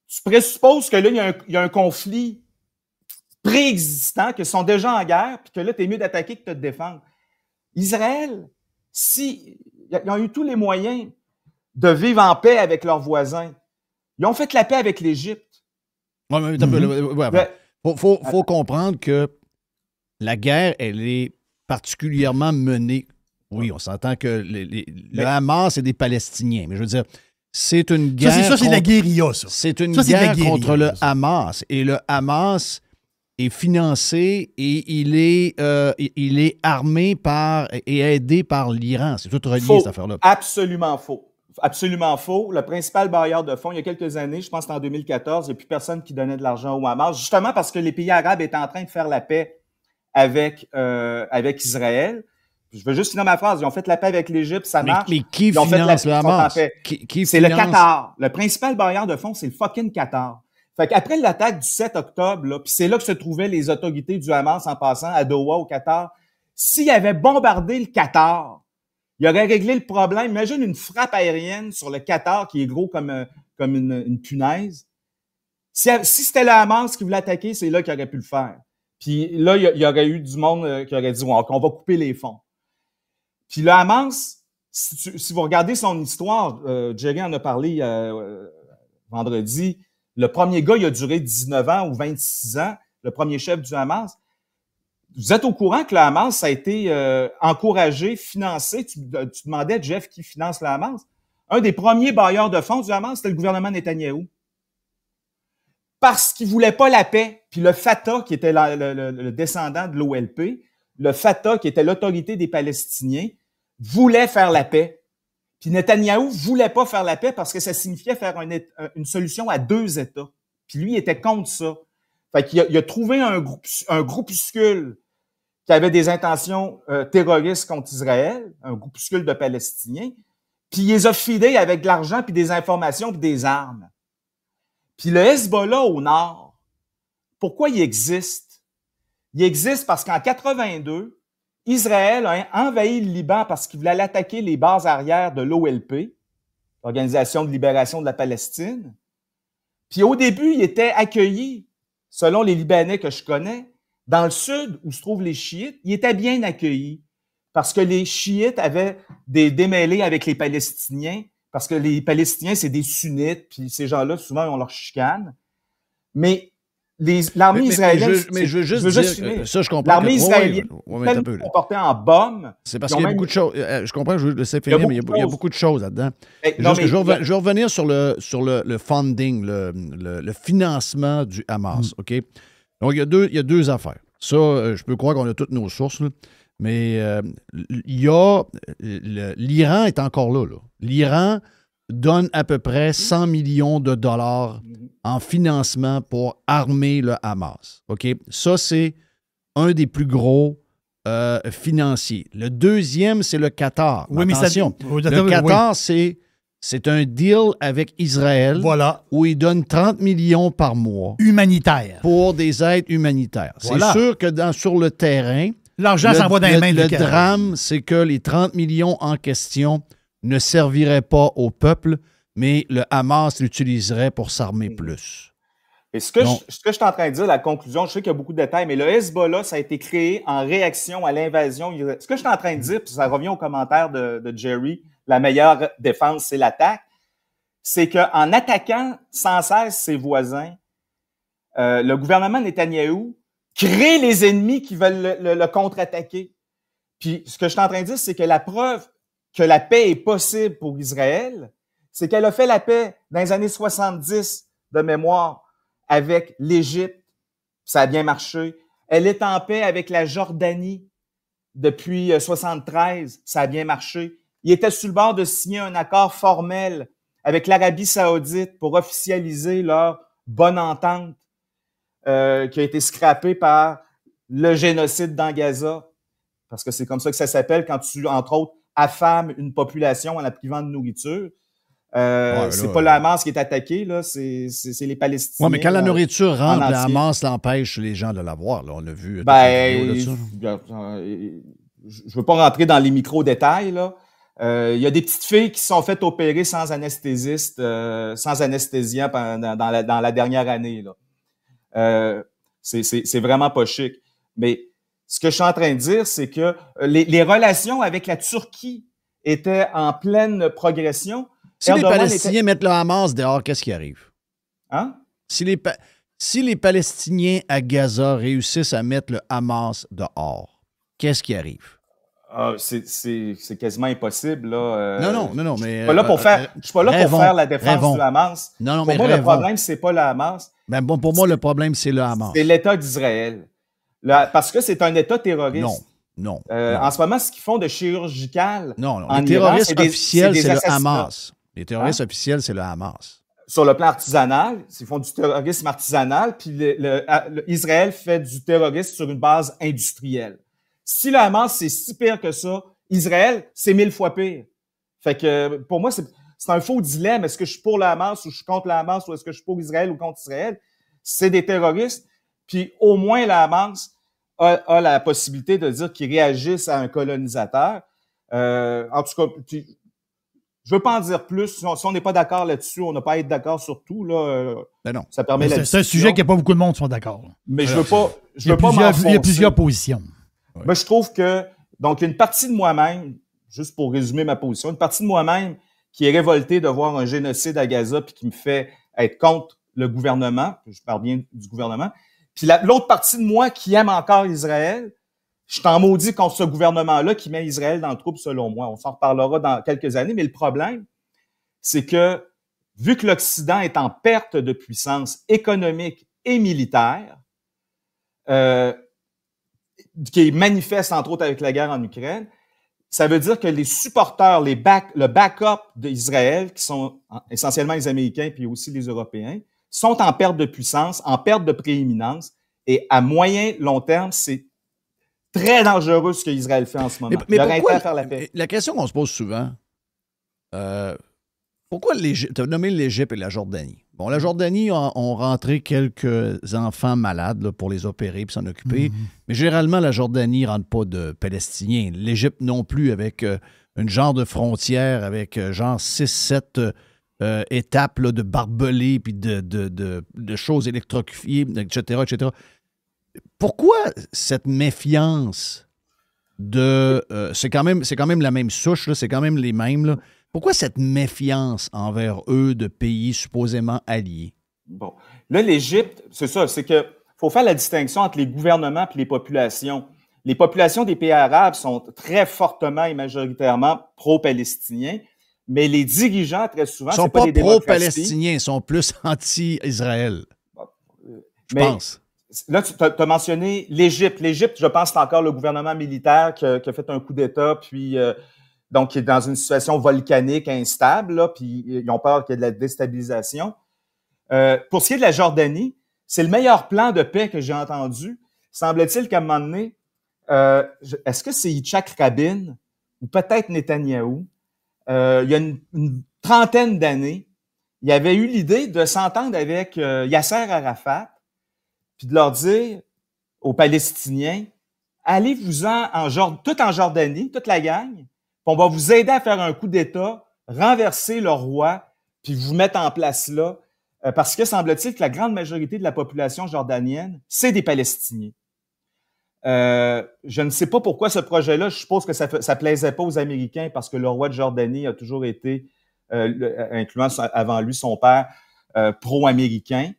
tu présupposes que là, il y a un conflit préexistant, qu'ils sont déjà en guerre, puis que là, tu es mieux d'attaquer que de te défendre. Israël, ils ont eu tous les moyens de vivre en paix avec leurs voisins. Ils ont fait la paix avec l'Égypte. Faut comprendre que la guerre, elle est particulièrement menée. Oui, on s'entend que le Hamas, c'est des Palestiniens, mais je veux dire, c'est une guerre. Ça, c'est la guérilla, ça. C'est une guerre contre le Hamas. Et le Hamas est financé et il est armé et aidé par l'Iran. C'est tout relié, cette affaire-là. Absolument faux. Absolument faux. Le principal bailleur de fonds, il y a quelques années, je pense que c'était en 2014, il n'y a plus personne qui donnait de l'argent au Hamas, justement parce que les pays arabes étaient en train de faire la paix avec Israël. Je veux juste finir ma phrase. Ils ont fait la paix avec l'Égypte, ça marche. Mais qui finance le Hamas? C'est le Qatar. Le principal bailleur de fonds, c'est le fucking Qatar. Fait qu'après l'attaque du 7 octobre, là, puis c'est là que se trouvaient les autorités du Hamas en passant à Doha, au Qatar. S'ils avaient bombardé le Qatar, ils auraient réglé le problème. Imagine une frappe aérienne sur le Qatar qui est gros comme une punaise. Si c'était le Hamas qui voulait attaquer, c'est là qu'il aurait pu le faire. Puis là, il y aurait eu du monde qui aurait dit ouais, on va couper les fonds. Puis le Hamas, si vous regardez son histoire, Jerry en a parlé vendredi, le premier gars, il a duré 19 ans ou 26 ans, le premier chef du Hamas. Vous êtes au courant que le Hamas, ça a été encouragé, financé. Tu demandais, Jeff, qui finance le Hamas? Un des premiers bailleurs de fonds du Hamas, c'était le gouvernement Netanyahou. Parce qu'il voulait pas la paix. Puis le Fatah, qui était le descendant de l'OLP, le Fatah, qui était l'autorité des Palestiniens, voulait faire la paix. Puis Netanyahou voulait pas faire la paix parce que ça signifiait faire une solution à 2 États. Puis lui, il était contre ça. Fait qu'il a trouvé un groupuscule qui avait des intentions terroristes contre Israël, un groupuscule de Palestiniens, puis il les a filés avec de l'argent, puis des informations, puis des armes. Puis le Hezbollah au nord, pourquoi il existe? Il existe parce qu'en 82, Israël a envahi le Liban parce qu'il voulait attaquer les bases arrières de l'OLP, l'Organisation de libération de la Palestine. Puis au début, il était accueilli, selon les Libanais que je connais, dans le sud où se trouvent les chiites, il était bien accueilli parce que les chiites avaient des démêlés avec les Palestiniens, parce que les Palestiniens, c'est des sunnites, puis ces gens-là, souvent, ils ont leur chicane. Mais l'armée israélienne... Mais je veux juste dire, ça, je comprends. L'armée israélienne est comportée en bombe. C'est parce qu'il y a beaucoup de choses. Je comprends, je veux laisser finir, mais il y a beaucoup de choses là-dedans. Je vais revenir sur le funding, le financement du Hamas, OK? Donc, il y a deux affaires. Ça, je peux croire qu'on a toutes nos sources, là, mais l'Iran est encore là. L'Iran donne à peu près 100 millions de dollars en financement pour armer le Hamas. OK? Ça, c'est un des plus gros financiers. Le deuxième, c'est le Qatar. Oui, attention, mais le Qatar, c'est un deal avec Israël où il donne 30 millions par mois. Humanitaire. Pour des aides humanitaires. Voilà. C'est sûr que sur le terrain, l'argent s'en va dans les mains Le drame, c'est que les 30 millions en question ne servirait pas au peuple, mais le Hamas l'utiliserait pour s'armer plus. Et ce que je suis en train de dire, la conclusion, je sais qu'il y a beaucoup de détails, mais le Hezbollah, ça a été créé en réaction à l'invasion. Ce que je suis en train de dire, puis ça revient au commentaire de Jerry, la meilleure défense, c'est l'attaque, c'est qu'en attaquant sans cesse ses voisins, le gouvernement Netanyahou crée les ennemis qui veulent le contre-attaquer. Puis ce que je suis en train de dire, c'est que la preuve que la paix est possible pour Israël, c'est qu'elle a fait la paix dans les années 70 de mémoire avec l'Égypte. Ça a bien marché. Elle est en paix avec la Jordanie depuis 73. Ça a bien marché. Il était sur le bord de signer un accord formel avec l'Arabie saoudite pour officialiser leur bonne entente qui a été scrappée par le génocide dans Gaza. Parce que c'est comme ça que ça s'appelle quand tu, entre autres, affames une population en la privant de nourriture. C'est pas le Hamas qui est attaqué, là, c'est les Palestiniens. Oui, mais quand la nourriture rentre, le Hamas l'empêche les gens de l'avoir. On a vu. Je veux pas rentrer dans les micro-détails, là. Il y a des petites filles qui se sont faites opérer sans anesthésiste, sans anesthésiant dans la dernière année, là. C'est vraiment pas chic. Mais ce que je suis en train de dire, c'est que les relations avec la Turquie étaient en pleine progression. Si les Palestiniens mettent le Hamas dehors, qu'est-ce qui arrive? Hein? Si les Palestiniens à Gaza réussissent à mettre le Hamas dehors, qu'est-ce qui arrive? C'est quasiment impossible, là. Non, mais... Je suis pas là pour faire la défense du Hamas. Non, pour moi, le problème, c'est pas le Hamas. Ben bon, pour moi, le problème, c'est le Hamas. C'est l'État d'Israël. Parce que c'est un État terroriste. Non. En ce moment, ce qu'ils font de chirurgical. Non. Les terroristes officiels, c'est le Hamas. Les terroristes officiels, c'est le Hamas. Sur le plan artisanal, ils font du terrorisme artisanal, puis Israël fait du terrorisme sur une base industrielle. Si le Hamas, c'est si pire que ça, Israël, c'est 1000 fois pire. Fait que, pour moi, c'est un faux dilemme. Est-ce que je suis pour le Hamas ou je suis contre le Hamas ou est-ce que je suis pour Israël ou contre Israël? C'est des terroristes. Puis, au moins, le Hamas a la possibilité de dire qu'ils réagissent à un colonisateur. En tout cas, puis, je veux pas en dire plus. Si on n'est pas d'accord là-dessus, on n'a pas à être d'accord sur tout, là. Ben non. Ça permet la C'est un sujet qu'il n'y a pas beaucoup de monde qui sont d'accord. Mais je veux pas il y a plusieurs positions. Ouais. Ben, je trouve que, donc, une partie de moi-même, juste pour résumer ma position, une partie de moi-même qui est révoltée de voir un génocide à Gaza puis qui me fait être contre le gouvernement, je parle bien du gouvernement, puis l'autre partie de moi qui aime encore Israël, je suis en maudit contre ce gouvernement-là qui met Israël dans le trouble, selon moi. On s'en reparlera dans quelques années, mais le problème, c'est que, vu que l'Occident est en perte de puissance économique et militaire, qui est manifeste, entre autres, avec la guerre en Ukraine, ça veut dire que les supporters, le backup d'Israël, qui sont essentiellement les Américains puis aussi les Européens, sont en perte de puissance, en perte de prééminence, et à moyen, long terme, c'est très dangereux ce qu'Israël fait en ce moment. Mais pourquoi, faire la paix. La question qu'on se pose souvent, pourquoi tu as nommé l'Égypte et la Jordanie? Bon, la Jordanie ont rentré quelques enfants malades là, pour les opérer et s'en occuper, mais généralement, la Jordanie ne rentre pas de Palestiniens. L'Égypte non plus, avec une genre de frontière, avec genre 6-7 étapes là, de barbelés puis de choses électrocufiées, etc., etc. Pourquoi cette méfiance c'est quand même la même souche, là, c'est quand même les mêmes, là. Pourquoi cette méfiance envers eux de pays supposément alliés? Bon. Là, l'Égypte, c'est ça, c'est que faut faire la distinction entre les gouvernements et les populations. Les populations des pays arabes sont très fortement et majoritairement pro-palestiniens, mais les dirigeants, très souvent, sont pas pro-palestiniens, ils sont plus anti-Israël. Je pense. Là, tu as mentionné l'Égypte. L'Égypte, je pense, c'est encore le gouvernement militaire qui a fait un coup d'État, puis donc qui est dans une situation volcanique instable, là, puis ils ont peur qu'il y ait de la déstabilisation. Pour ce qui est de la Jordanie, c'est le meilleur plan de paix que j'ai entendu. Semble-t-il qu'à un moment donné, est-ce que c'est Yitzhak Rabin ou peut-être Netanyahou, il y a une trentaine d'années, il avait eu l'idée de s'entendre avec Yasser Arafat, puis de leur dire aux Palestiniens, allez-vous-en tout en Jordanie, toute la gang, puis on va vous aider à faire un coup d'État, renverser le roi, puis vous mettre en place là, parce que semble-t-il que la grande majorité de la population jordanienne, c'est des Palestiniens. Je ne sais pas pourquoi ce projet-là, je suppose que ça plaisait pas aux Américains parce que le roi de Jordanie a toujours été, incluant avant lui son père, pro-américain.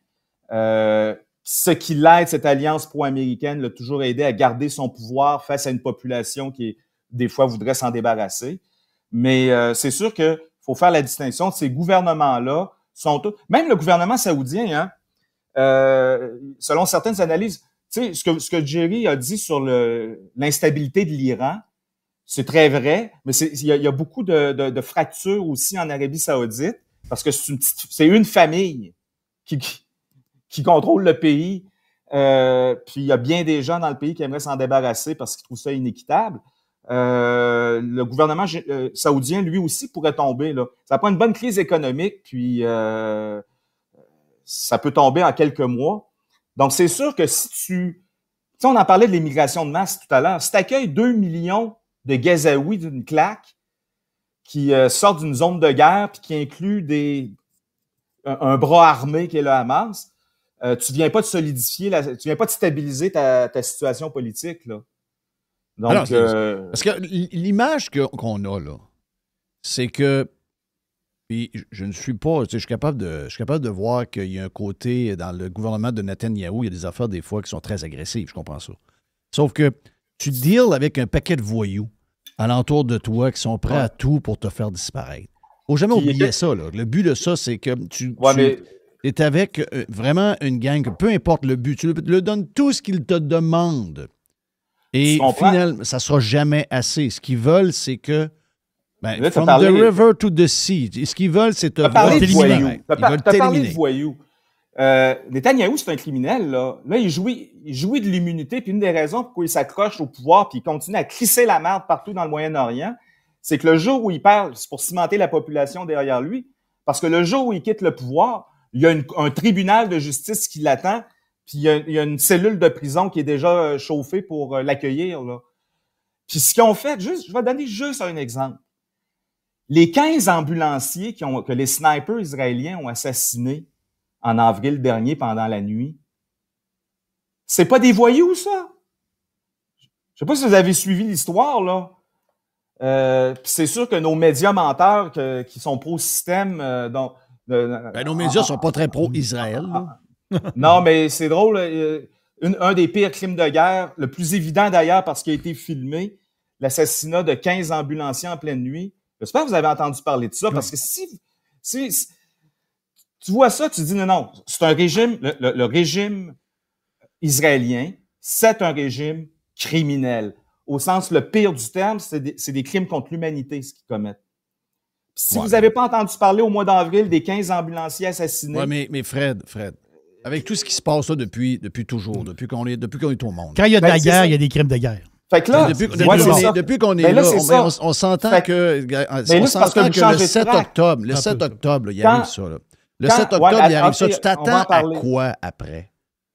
Ce qui l'aide, cette alliance pro-américaine, l'a toujours aidé à garder son pouvoir face à une population qui, des fois, voudrait s'en débarrasser. Mais c'est sûr qu'il faut faire la distinction. Ces gouvernements-là sont tous... Même le gouvernement saoudien, selon certaines analyses, tu sais, ce que Jerry a dit sur l'instabilité de l'Iran, c'est très vrai, mais il y a beaucoup de fractures aussi en Arabie Saoudite, parce que c'est une famille qui contrôle le pays. Puis il y a bien des gens dans le pays qui aimeraient s'en débarrasser parce qu'ils trouvent ça inéquitable. Le gouvernement saoudien, lui aussi, pourrait tomber, là. Ça prend une bonne crise économique, puis ça peut tomber en quelques mois. Donc, c'est sûr que si tu sais, on en parlait de l'immigration de masse tout à l'heure, si tu accueilles 2 millions de Gazaouis d'une claque qui sortent d'une zone de guerre puis qui inclut un bras armé qui est le Hamas, tu viens pas de solidifier, tu viens pas de stabiliser ta situation politique, là. Donc, alors, parce que l'image qu'on a, là, c'est que puis je ne suis pas, tu sais, je suis capable de voir qu'il y a un côté dans le gouvernement de Netanyahou, il y a des affaires des fois qui sont très agressives, je comprends ça. Sauf que tu deals avec un paquet de voyous alentour de toi qui sont prêts à tout pour te faire disparaître. Faut jamais oublier ça, là. Le but de ça, c'est que tu es avec vraiment une gang, peu importe le but, tu le donnes tout ce qu'ils te demandent. Et finalement, ça ne sera jamais assez. Ce qu'ils veulent, c'est que from the river to the sea. Ce qu'ils veulent, c'est te éliminer. Tu as parlé de voyous. Netanyahou, c'est un criminel, là. Là, il jouit de l'immunité, puis une des raisons pourquoi il s'accroche au pouvoir puis il continue à crisser la merde partout dans le Moyen-Orient, c'est que le jour où il parle, c'est pour cimenter la population derrière lui, parce que le jour où il quitte le pouvoir, il y a un tribunal de justice qui l'attend, puis il y a une cellule de prison qui est déjà chauffée pour l'accueillir, là. Puis ce qu'ils ont fait, je vais donner juste un exemple. Les 15 ambulanciers que les snipers israéliens ont assassinés en avril dernier pendant la nuit, c'est pas des voyous, ça? Je sais pas si vous avez suivi l'histoire, là. C'est sûr que nos médias menteurs qui sont pro-système... nos médias sont pas très pro-Israël, là. Non, mais c'est drôle. Un des pires crimes de guerre, le plus évident d'ailleurs parce qu'il a été filmé, l'assassinat de 15 ambulanciers en pleine nuit. J'espère que vous avez entendu parler de ça, parce que si tu vois ça, tu dis non, c'est un régime, le régime israélien, c'est un régime criminel. Au sens le pire du terme, c'est des crimes contre l'humanité, ce qu'ils commettent. Si vous n'avez pas entendu parler au mois d'avril des 15 ambulanciers assassinés... Oui, mais Fred, avec tout ce qui se passe là depuis toujours, depuis qu'on est au monde. Quand il y a de la guerre, il y a des crimes de guerre. Fait que là, depuis qu'on est là, on s'entend que le 7 octobre, il arrive ça. Là. Le 7 octobre, il arrive ça. Tu t'attends à quoi après?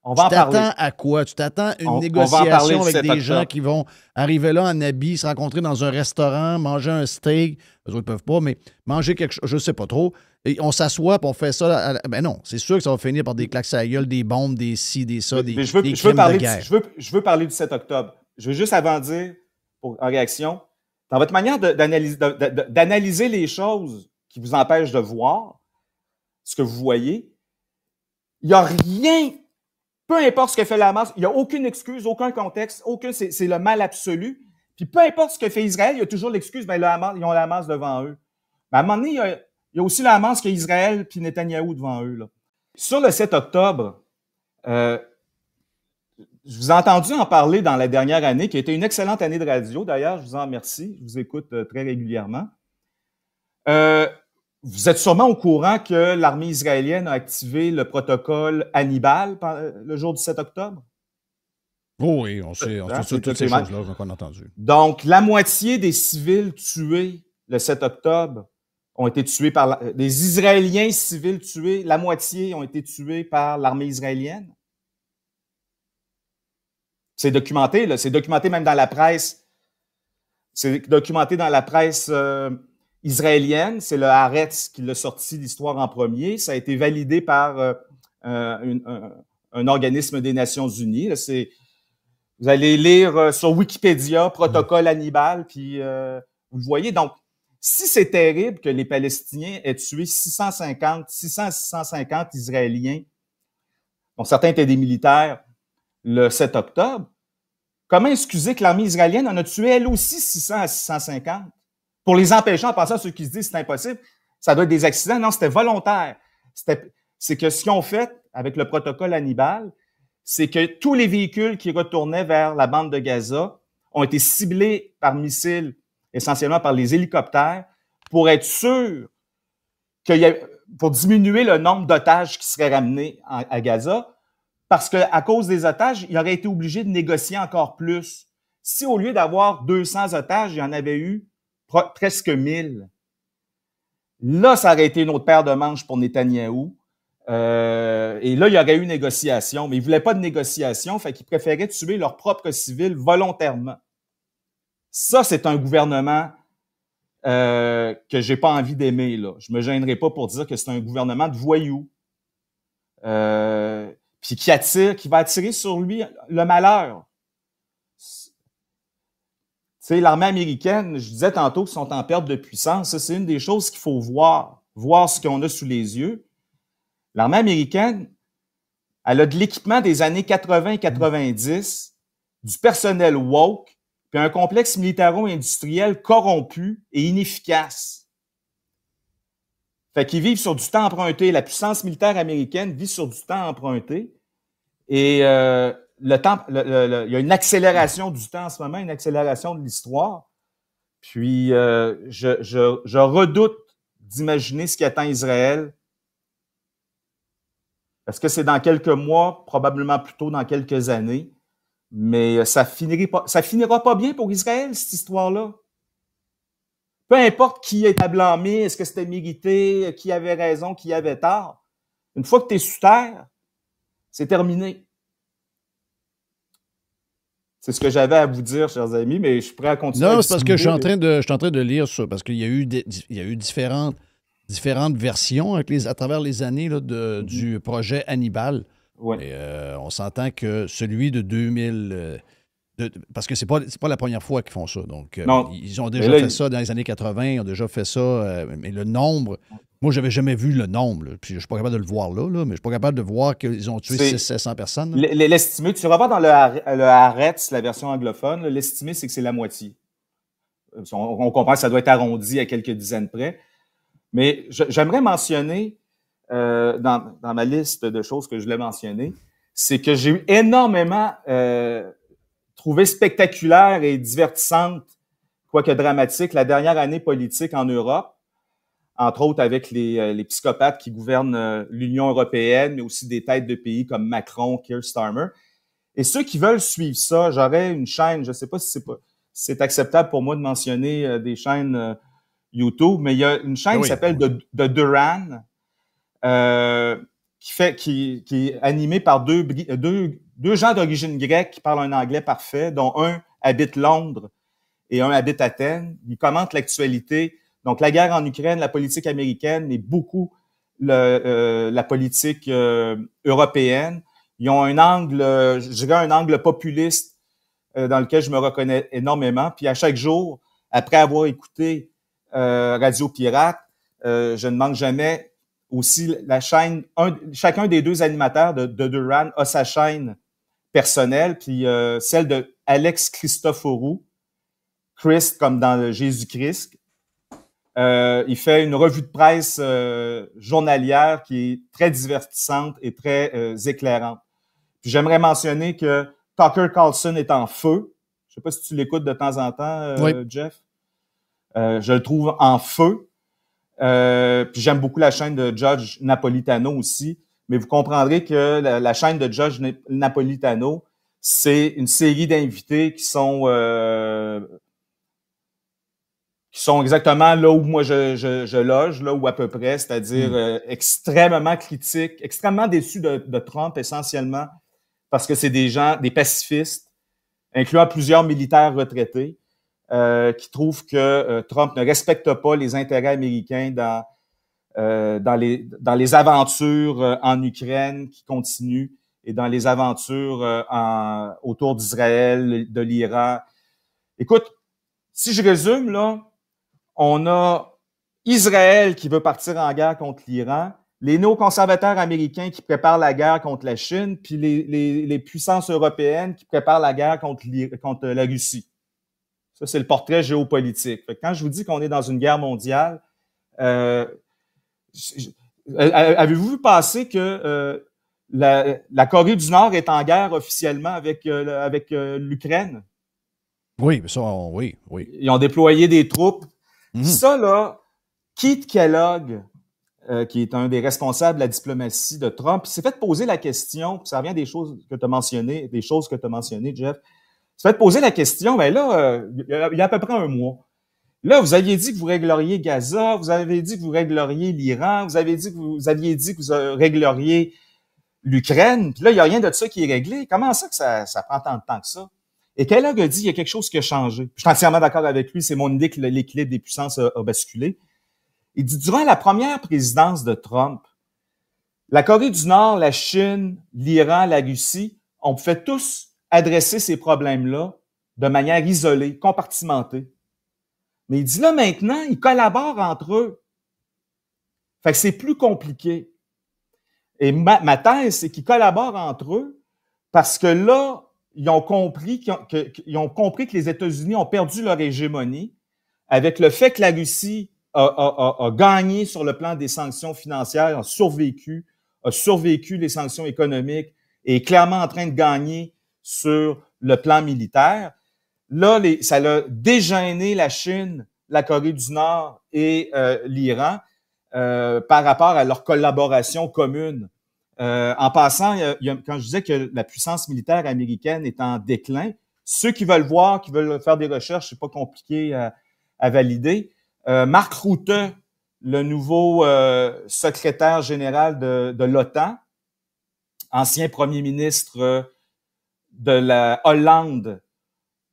Tu t'attends à quoi? Tu t'attends à une négociation avec des gens qui vont arriver là en habit, se rencontrer dans un restaurant, manger un steak. Eux autres ne peuvent pas, mais manger quelque chose, je ne sais pas trop. Et on s'assoit et on fait ça. Ben non, c'est sûr que ça va finir par des claques à la gueule, des bombes, des ci, des ça, des crimes de guerre. Je veux parler du 7 octobre. Je veux juste avant dire, en réaction, dans votre manière d'analyser les choses qui vous empêchent de voir ce que vous voyez, il n'y a rien, peu importe ce que fait la Hamas, il n'y a aucune excuse, aucun contexte, c'est le mal absolu. Puis peu importe ce que fait Israël, il y a toujours l'excuse, ils ont la Hamas devant eux. Mais à un moment donné, il y a aussi la Hamas qu'il y a Israël puis Netanyahou devant eux, là. Sur le 7 octobre, je vous ai entendu en parler dans la dernière année, qui a été une excellente année de radio. D'ailleurs, je vous en remercie. Je vous écoute très régulièrement. Vous êtes sûrement au courant que l'armée israélienne a activé le protocole Hannibal le jour du 7 octobre? Oh oui, on sait toutes ces choses-là qu'on a entendues. Donc, la moitié des civils tués le 7 octobre ont été tués par... des Israéliens civils tués, la moitié ont été tués par l'armée israélienne. C'est documenté, là. C'est documenté même dans la presse. C'est documenté dans la presse israélienne. C'est le Haaretz qui l'a sorti l'histoire en premier. Ça a été validé par un organisme des Nations Unies. Là, vous allez lire sur Wikipédia, protocole Hannibal, puis vous le voyez. Donc, si c'est terrible que les Palestiniens aient tué 600 à 650 Israéliens, dont certains étaient des militaires, le 7 octobre, comment excuser que l'armée israélienne en a tué elle aussi 600 à 650? Pour les empêcher, en passant à ceux qui se disent c'est impossible, ça doit être des accidents. Non, c'était volontaire. C'est que ce qu'ils ont fait avec le protocole Hannibal, c'est que tous les véhicules qui retournaient vers la bande de Gaza ont été ciblés par missiles, essentiellement par les hélicoptères, pour être sûr pour diminuer le nombre d'otages qui seraient ramenés à Gaza, parce qu'à cause des otages, il aurait été obligé de négocier encore plus. Si au lieu d'avoir 200 otages, il y en avait eu presque 1000, là, ça aurait été une autre paire de manches pour Netanyahou. Et là, il y aurait eu négociation, mais ils ne voulaient pas de négociation, fait qu'ils préféraient tuer leurs propres civils volontairement. Ça, c'est un gouvernement que j'ai pas envie d'aimer, là. Je me gênerai pas pour dire que c'est un gouvernement de voyous. Puis qui va attirer sur lui le malheur. Tu sais, l'armée américaine, je disais tantôt qu'ils sont en perte de puissance. Ça, c'est une des choses qu'il faut voir ce qu'on a sous les yeux. L'armée américaine, elle a de l'équipement des années 80 et 90, du personnel woke, puis un complexe militaro-industriel corrompu et inefficace. Fait qu'ils vivent sur du temps emprunté. La puissance militaire américaine vit sur du temps emprunté. Et il y a une accélération du temps en ce moment, une accélération de l'histoire. Puis je redoute d'imaginer ce qui attend Israël. Parce que c'est dans quelques mois, probablement plutôt dans quelques années. Mais ça finira pas bien pour Israël, cette histoire-là. Peu importe qui est à blâmer, est-ce que c'était mérité, qui avait raison, qui avait tort. Une fois que tu es sous terre, c'est terminé. C'est ce que j'avais à vous dire, chers amis, mais je suis prêt à continuer. Non, c'est parce que je suis en train de lire ça, parce qu'il y a eu différentes versions à travers les années là, du projet Hannibal. Ouais. Et, on s'entend que celui de 2000... parce que c'est pas la première fois qu'ils font ça. Donc, ils ont déjà fait ça dans les années 80, ils ont déjà fait ça, mais le nombre... Moi, j'avais jamais vu le nombre, là, puis je suis pas capable de le voir là, mais je suis pas capable de voir qu'ils ont tué 600-700 personnes. L'estimé, tu vas voir dans le Haaretz, la version anglophone, l'estimé, c'est que c'est la moitié. On comprend que ça doit être arrondi à quelques dizaines près. Mais j'aimerais mentionner, dans ma liste de choses que je voulais mentionner, c'est que j'ai énormément trouvé spectaculaire et divertissante, quoique dramatique, la dernière année politique en Europe, entre autres avec les psychopathes qui gouvernent l'Union européenne, mais aussi des têtes de pays comme Macron, Keir Starmer. Et ceux qui veulent suivre ça, j'aurais une chaîne, je ne sais pas si c'est acceptable pour moi de mentionner des chaînes YouTube, mais il y a une chaîne qui s'appelle The Duran, qui est animée par deux gens d'origine grecque qui parlent un anglais parfait, dont un habite Londres et un habite Athènes. Ils commentent l'actualité, donc la guerre en Ukraine, la politique américaine, mais beaucoup la politique européenne. Ils ont un angle, je dirais un angle populiste dans lequel je me reconnais énormément. Puis à chaque jour, après avoir écouté Radio Pirate, je ne manque jamais aussi la chaîne. Chacun des deux animateurs de Duran a sa chaîne personnelle, puis celle de Alex Christoforou, Christ comme dans le Jésus-Christ. Il fait une revue de presse journalière qui est très divertissante et très éclairante. Puis j'aimerais mentionner que Tucker Carlson est en feu. Je sais pas si tu l'écoutes de temps en temps, Jeff. Je le trouve en feu. Puis j'aime beaucoup la chaîne de Judge Napolitano aussi. Mais vous comprendrez que la chaîne de Judge Napolitano, c'est une série d'invités qui sont exactement là où moi je loge, là où à peu près, c'est-à-dire extrêmement critiques, extrêmement déçus de Trump essentiellement, parce que c'est des gens, des pacifistes, incluant plusieurs militaires retraités, qui trouvent que Trump ne respecte pas les intérêts américains dans les aventures en Ukraine qui continuent et dans les aventures autour d'Israël, de l'Iran. Écoute, si je résume, là, on a Israël qui veut partir en guerre contre l'Iran, les néoconservateurs américains qui préparent la guerre contre la Chine, puis les puissances européennes qui préparent la guerre contre la Russie. Ça, c'est le portrait géopolitique. Fait que quand je vous dis qu'on est dans une guerre mondiale, avez-vous vu passer que la Corée du Nord est en guerre officiellement avec l'Ukraine? Oui, ça, oui. Ils ont déployé des troupes. Mhm. Ça, là, Keith Kellogg, qui est un des responsables de la diplomatie de Trump, il s'est fait poser la question, puis ça revient des choses que tu as mentionnées, Jeff. Il s'est fait poser la question, ben là, il y a à peu près un mois. Là, vous aviez dit que vous régleriez Gaza, vous avez dit que vous régleriez l'Iran, vous aviez dit que vous régleriez l'Ukraine, puis là, il n'y a rien de ça qui est réglé. Comment ça que ça prend tant de temps que ça? Et Kellogg a dit, il y a quelque chose qui a changé. Je suis entièrement d'accord avec lui, c'est mon idée que l'équilibre des puissances a basculé. Il dit, durant la première présidence de Trump, la Corée du Nord, la Chine, l'Iran, la Russie, on pouvait tous adresser ces problèmes-là de manière isolée, compartimentée. Mais il dit là, maintenant, ils collaborent entre eux. Fait que c'est plus compliqué. Et ma thèse, c'est qu'ils collaborent entre eux parce que là, ils ont compris que les États-Unis ont perdu leur hégémonie avec le fait que la Russie a gagné sur le plan des sanctions financières, a survécu les sanctions économiques et est clairement en train de gagner sur le plan militaire. Là, ça a dégêné la Chine, la Corée du Nord et l'Iran par rapport à leur collaboration commune. En passant, quand je disais que la puissance militaire américaine est en déclin, ceux qui veulent voir, qui veulent faire des recherches, c'est pas compliqué à valider. Mark Rutte, le nouveau secrétaire général de l'OTAN, ancien premier ministre de la Hollande,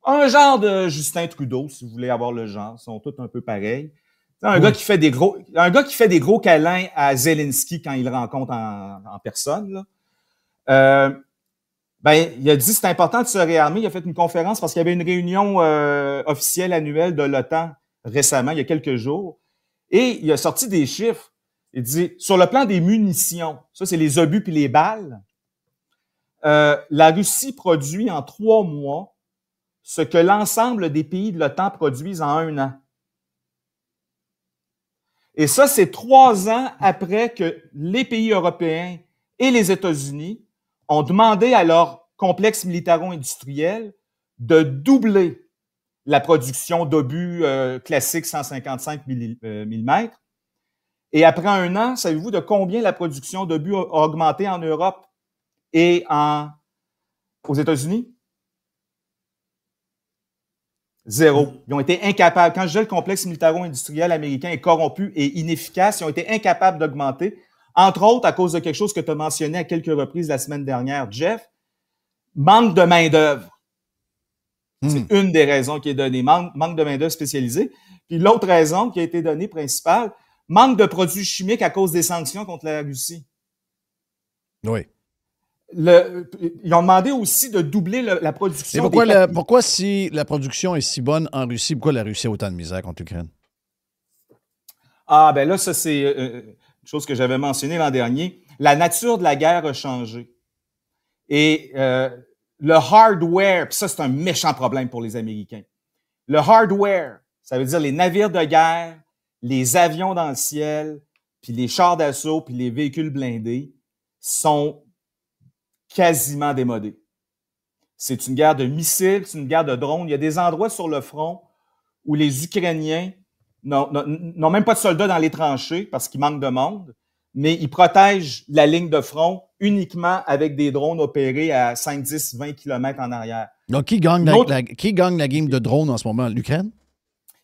un genre de Justin Trudeau, si vous voulez avoir le genre, ils sont tous un peu pareils. Un gars qui fait des gros câlins à Zelensky quand il le rencontre en personne, là. Il a dit c'est important de se réarmer. Il a fait une conférence parce qu'il y avait une réunion officielle annuelle de l'OTAN récemment, il y a quelques jours, et il a sorti des chiffres. Il dit sur le plan des munitions, ça c'est les obus puis les balles, la Russie produit en 3 mois ce que l'ensemble des pays de l'OTAN produisent en 1 an. Et ça, c'est 3 ans après que les pays européens et les États-Unis ont demandé à leur complexe militaro-industriel de doubler la production d'obus classiques 155 mm. Et après 1 an, savez-vous de combien la production d'obus a augmenté en Europe et aux États-Unis? 0. Ils ont été incapables. Quand je dis le complexe militaro-industriel américain est corrompu et inefficace, ils ont été incapables d'augmenter, entre autres à cause de quelque chose que tu as mentionné à quelques reprises la semaine dernière, Jeff, manque de main-d'œuvre. C'est une des raisons qui est donnée, manque de main-d'œuvre spécialisée. Puis l'autre raison qui a été donnée principale, manque de produits chimiques à cause des sanctions contre la Russie. Oui. Ils ont demandé aussi de doubler la production. Et pourquoi si la production est si bonne en Russie, pourquoi la Russie a autant de misère contre l'Ukraine? Ah, ben là, ça, c'est une chose que j'avais mentionnée l'an dernier. La nature de la guerre a changé. Et le hardware, puis ça, c'est un méchant problème pour les Américains. Le hardware, ça veut dire les navires de guerre, les avions dans le ciel, puis les chars d'assaut, puis les véhicules blindés sont quasiment démodés. C'est une guerre de missiles, c'est une guerre de drones. Il y a des endroits sur le front où les Ukrainiens n'ont même pas de soldats dans les tranchées parce qu'il manque de monde, mais ils protègent la ligne de front uniquement avec des drones opérés à 5, 10, 20 km en arrière. Donc, qui gagne la game de drones en ce moment? L'Ukraine?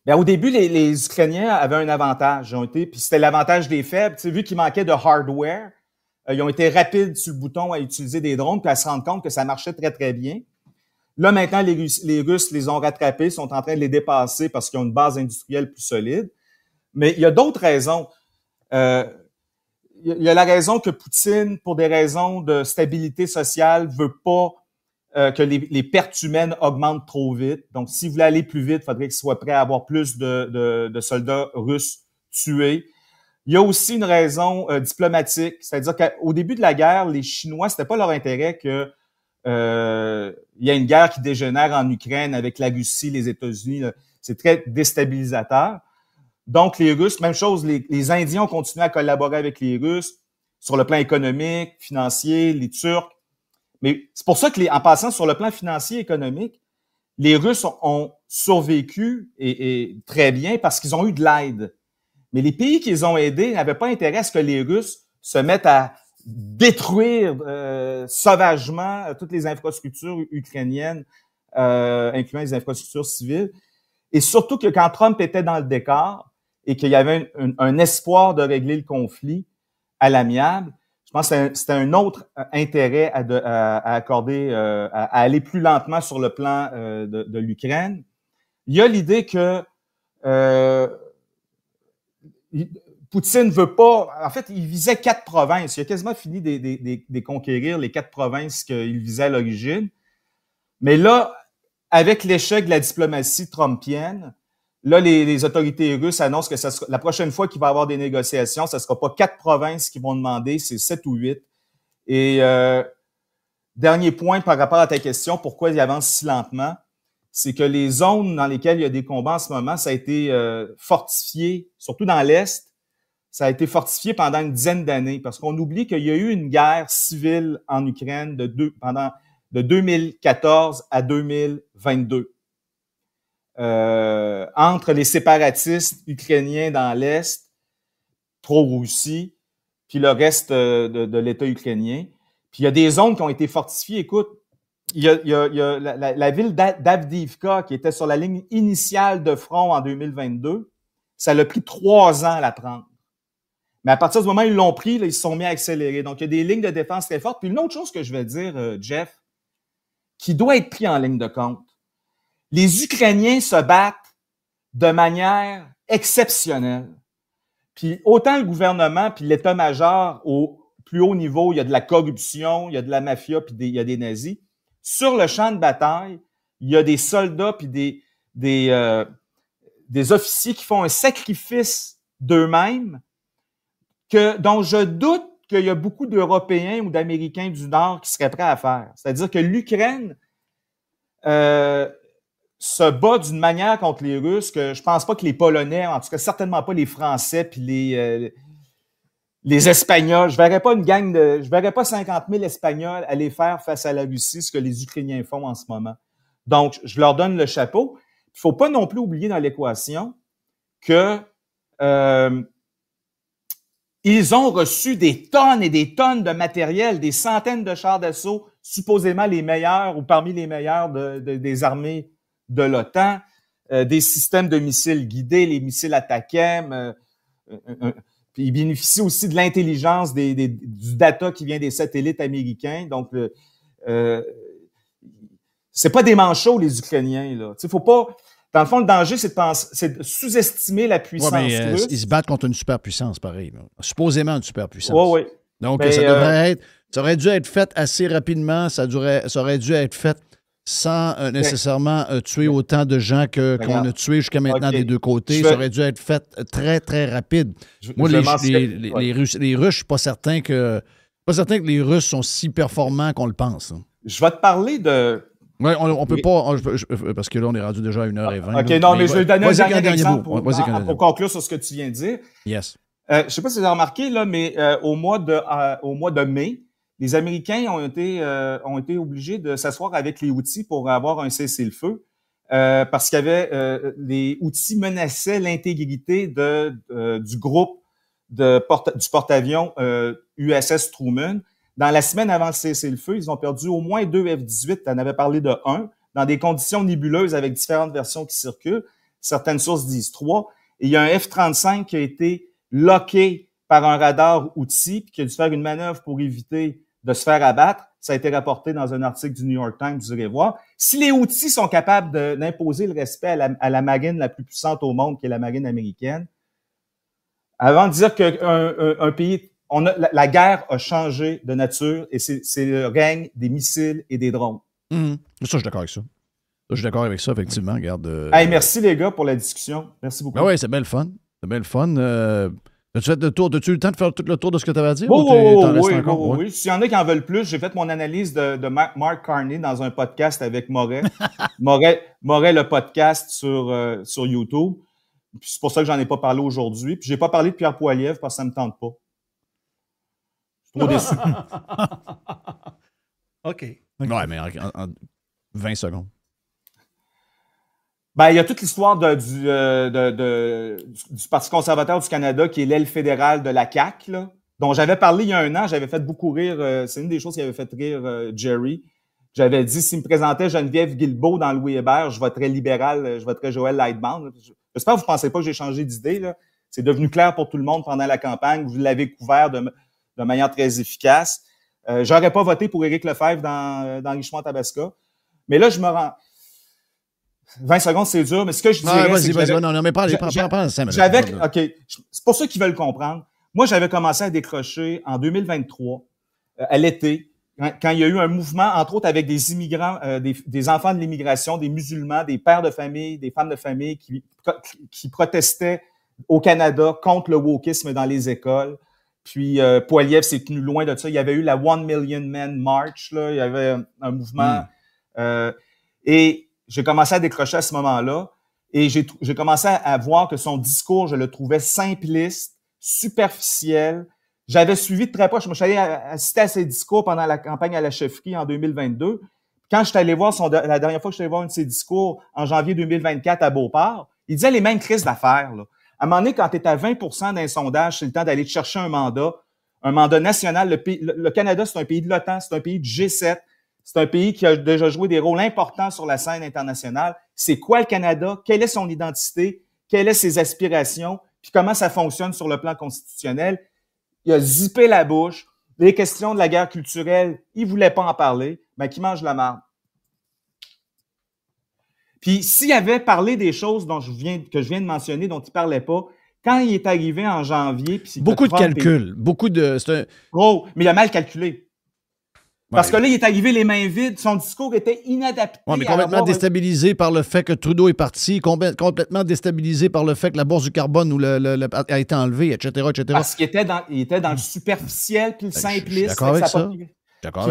Bien, au début, les Ukrainiens avaient un avantage. Puis c'était l'avantage des faibles. Tu sais, vu qu'il manquait de hardware, ils ont été rapides sur le bouton à utiliser des drones puis à se rendre compte que ça marchait très, très bien. Là, maintenant, les Russes les ont rattrapés, sont en train de les dépasser parce qu'ils ont une base industrielle plus solide. Mais il y a d'autres raisons. Il y a la raison que Poutine, pour des raisons de stabilité sociale, veut pas que les pertes humaines augmentent trop vite. Donc, s'il voulait aller plus vite, il faudrait qu'il soit prêt à avoir plus de soldats russes tués. Il y a aussi une raison diplomatique, c'est-à-dire qu'au début de la guerre, les Chinois, c'était pas leur intérêt que il y a une guerre qui dégénère en Ukraine avec la Russie, les États-Unis. Là. C'est très déstabilisateur. Donc, les Russes, même chose, les Indiens ont continué à collaborer avec les Russes sur le plan économique, financier, les Turcs. Mais c'est pour ça que, en passant sur le plan financier et économique, les Russes ont survécu et très bien parce qu'ils ont eu de l'aide. Mais les pays qui les ont aidés n'avaient pas intérêt à ce que les Russes se mettent à détruire sauvagement toutes les infrastructures ukrainiennes, incluant les infrastructures civiles. Et surtout que quand Trump était dans le décor et qu'il y avait un espoir de régler le conflit à l'amiable, je pense que c'était un autre intérêt à accorder, à aller plus lentement sur le plan de l'Ukraine. Il y a l'idée que Poutine veut pas... En fait, il visait 4 provinces. Il a quasiment fini de conquérir les 4 provinces qu'il visait à l'origine. Mais là, avec l'échec de la diplomatie trumpienne, là, les autorités russes annoncent que la prochaine fois qu'il va y avoir des négociations, ça ne sera pas 4 provinces qui vont demander, c'est 7 ou 8. Et dernier point par rapport à ta question, pourquoi il avance si lentement, c'est que les zones dans lesquelles il y a des combats en ce moment, ça a été fortifié, surtout dans l'Est, ça a été fortifié pendant une dizaine d'années, parce qu'on oublie qu'il y a eu une guerre civile en Ukraine de 2014 à 2022. Entre les séparatistes ukrainiens dans l'Est, pro-Russie, puis le reste de l'État ukrainien. Puis il y a des zones qui ont été fortifiées. Écoute, il y a la ville d'Avdiivka qui était sur la ligne initiale de front en 2022. Ça l'a pris 3 ans à la prendre. Mais à partir du moment où ils l'ont pris, là, ils se sont mis à accélérer. Donc, il y a des lignes de défense très fortes. Puis une autre chose que je vais dire, Jeff, qui doit être pris en ligne de compte. Les Ukrainiens se battent de manière exceptionnelle. Puis autant le gouvernement puis l'état-major au plus haut niveau, il y a de la corruption, il y a de la mafia puis il y a des nazis. Sur le champ de bataille, il y a des soldats puis des officiers qui font un sacrifice d'eux-mêmes dont je doute qu'il y a beaucoup d'Européens ou d'Américains du Nord qui seraient prêts à faire. C'est-à-dire que l'Ukraine se bat d'une manière contre les Russes que je pense pas que les Polonais, en tout cas certainement pas les Français puis les Espagnols. Je verrais pas 50 000 Espagnols aller faire face à la Russie ce que les Ukrainiens font en ce moment. Donc, je leur donne le chapeau. Il faut pas non plus oublier dans l'équation que ils ont reçu des tonnes et des tonnes de matériel, des centaines de chars d'assaut, supposément les meilleurs ou parmi les meilleurs des armées de l'OTAN, des systèmes de missiles guidés, les missiles ATACMS. Puis ils bénéficient aussi de l'intelligence du data qui vient des satellites américains. Donc, c'est pas des manchots, les Ukrainiens, là. Tu sais, faut pas... Dans le fond, le danger, c'est de sous-estimer la puissance russe. Ils se battent contre une superpuissance, pareil. Là. Supposément une superpuissance. Oui. Donc, ça aurait dû être fait assez rapidement. Ça aurait dû être fait sans nécessairement tuer autant de gens qu'on a tués jusqu'à maintenant des deux côtés. Ça aurait dû être fait très, très rapide. Moi, les Russes, je suis pas certain que les Russes sont si performants qu'on le pense. Hein. Je vais te parler de... Oui, on peut pas, parce que là, on est rendu déjà à 1h20. OK, non, mais je vais donner un dernier exemple pour conclure sur ce que tu viens de dire. Yes. Je ne sais pas si vous avez remarqué, là, mais au mois de mai, les Américains ont été obligés de s'asseoir avec les Houthis pour avoir un cessez-le-feu parce qu'il y avait les Houthis menaçaient l'intégrité du groupe du porte-avions USS Truman. Dans la semaine avant le cessez-le-feu, ils ont perdu au moins 2 F-18. Tu en avais parlé de 1, dans des conditions nébuleuses avec différentes versions qui circulent. Certaines sources disent 3. Et il y a un F-35 qui a été locké par un radar Houthi puis qui a dû faire une manœuvre pour éviter de se faire abattre. Ça a été rapporté dans un article du New York Times, vous irez voir. Si les Houthis sont capables d'imposer le respect à la marine la plus puissante au monde, qui est la marine américaine, avant de dire qu'un pays... la guerre a changé de nature et c'est le règne des missiles et des drones. Ça, je suis d'accord avec ça. Je suis d'accord avec ça, effectivement. Regarde, hey, merci les gars pour la discussion. Merci beaucoup. Oui, c'est bien le fun. C'est bien le fun. As-tu fait le tour? As-tu eu le temps de faire tout le tour de ce que tu avais à dire? Oui. S'il y en a qui en veulent plus, j'ai fait mon analyse de Mark Carney dans un podcast avec Moret. Moret, le podcast sur YouTube. Puis c'est pour ça que j'en ai pas parlé aujourd'hui. Puis j'ai pas parlé de Pierre Poilievre parce que ça me tente pas. Je suis trop déçu. OK. Ouais, mais en 20 secondes. Ben, il y a toute l'histoire du Parti conservateur du Canada, qui est l'aile fédérale de la CAQ, là, dont j'avais parlé il y a un an. J'avais fait beaucoup rire. C'est une des choses qui avait fait rire Jerry. J'avais dit, s'il me présentait Geneviève Guilbeault dans Louis Hébert, je voterais libéral, je voterais Joël Lightbound. J'espère que vous ne pensez pas que j'ai changé d'idée, là. C'est devenu clair pour tout le monde pendant la campagne. Vous l'avez couvert de manière très efficace. J'aurais pas voté pour Éric Lefebvre dans Richemont-Tabasca. Mais là, je me rends... 20 secondes, c'est dur, mais ce que je dirais... Vas-y. Non, mais pas 5 minutes. OK. C'est pour ceux qui veulent comprendre. Moi, j'avais commencé à décrocher en 2023, à l'été, quand il y a eu un mouvement, entre autres avec des immigrants, des enfants de l'immigration, des musulmans, des pères de famille, des femmes de famille qui protestaient au Canada contre le wokisme dans les écoles. Puis Poilievre s'est tenu loin de ça. Il y avait eu la 1 Million Men March, là. Il y avait un mouvement. Et j'ai commencé à décrocher à ce moment-là. Et j'ai commencé à voir que son discours, je le trouvais simpliste, superficiel. J'avais suivi de très proche. Je suis allé assister à ses discours pendant la campagne à la chefferie en 2022. Quand je suis allé voir la dernière fois que je suis allé voir un de ses discours en janvier 2024 à Beauport, il disait les mêmes crises d'affaires, là. À un moment donné, quand tu es à 20 d'un sondage, c'est le temps d'aller te chercher un mandat national. Le Canada, c'est un pays de l'OTAN, c'est un pays du G7, c'est un pays qui a déjà joué des rôles importants sur la scène internationale. C'est quoi le Canada? Quelle est son identité? Quelles sont ses aspirations? Puis comment ça fonctionne sur le plan constitutionnel? Il a zippé la bouche. Les questions de la guerre culturelle, il voulait pas en parler. Ben, qui mange la marde? Puis, s'il avait parlé des choses que je viens de mentionner, dont il parlait pas, quand il est arrivé en janvier... Puis beaucoup de calculs, beaucoup de... Oh, mais il a mal calculé. Parce que là, il est arrivé les mains vides, son discours était inadapté. Ouais, mais complètement déstabilisé par le fait que Trudeau est parti, complètement déstabilisé par le fait que la bourse du carbone a été enlevée, etc., etc. Parce qu'il était dans le superficiel puis le simpliste. Je suis d'accord avec ça.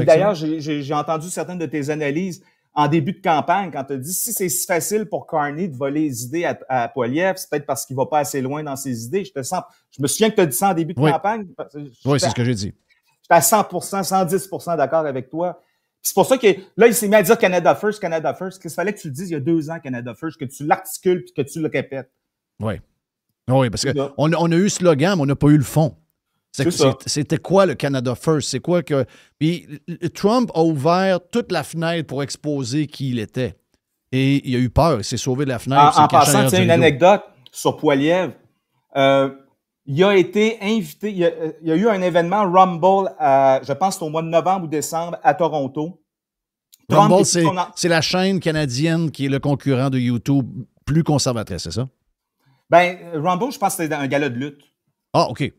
D'ailleurs, j'ai entendu certaines de tes analyses en début de campagne, quand tu as dit si c'est si facile pour Carney de voler les idées à Poilievre, c'est peut-être parce qu'il va pas assez loin dans ses idées. Je me souviens que tu as dit ça en début de campagne. Oui, c'est ce que j'ai dit. J'étais à 100%, 110% d'accord avec toi. C'est pour ça que là, il s'est mis à dire Canada First, Canada First. Qu'il fallait que tu le dises il y a 2 ans, Canada First, que tu l'articules puis que tu le répètes. Oui. Oui, parce qu'on a eu le slogan, mais on n'a pas eu le fond. C'était quoi le Canada First? C'est quoi que. Puis Trump a ouvert toute la fenêtre pour exposer qui il était. Et il a eu peur, il s'est sauvé de la fenêtre. En passant, tiens, une anecdote sur Poilievre. Il a été invité, il y a eu un événement Rumble, je pense au mois de novembre ou décembre, à Toronto. Rumble, c'est la chaîne canadienne qui est le concurrent de YouTube plus conservatrice, c'est ça? Ben, Rumble, je pense que c'était un gala de lutte. Ah, OK.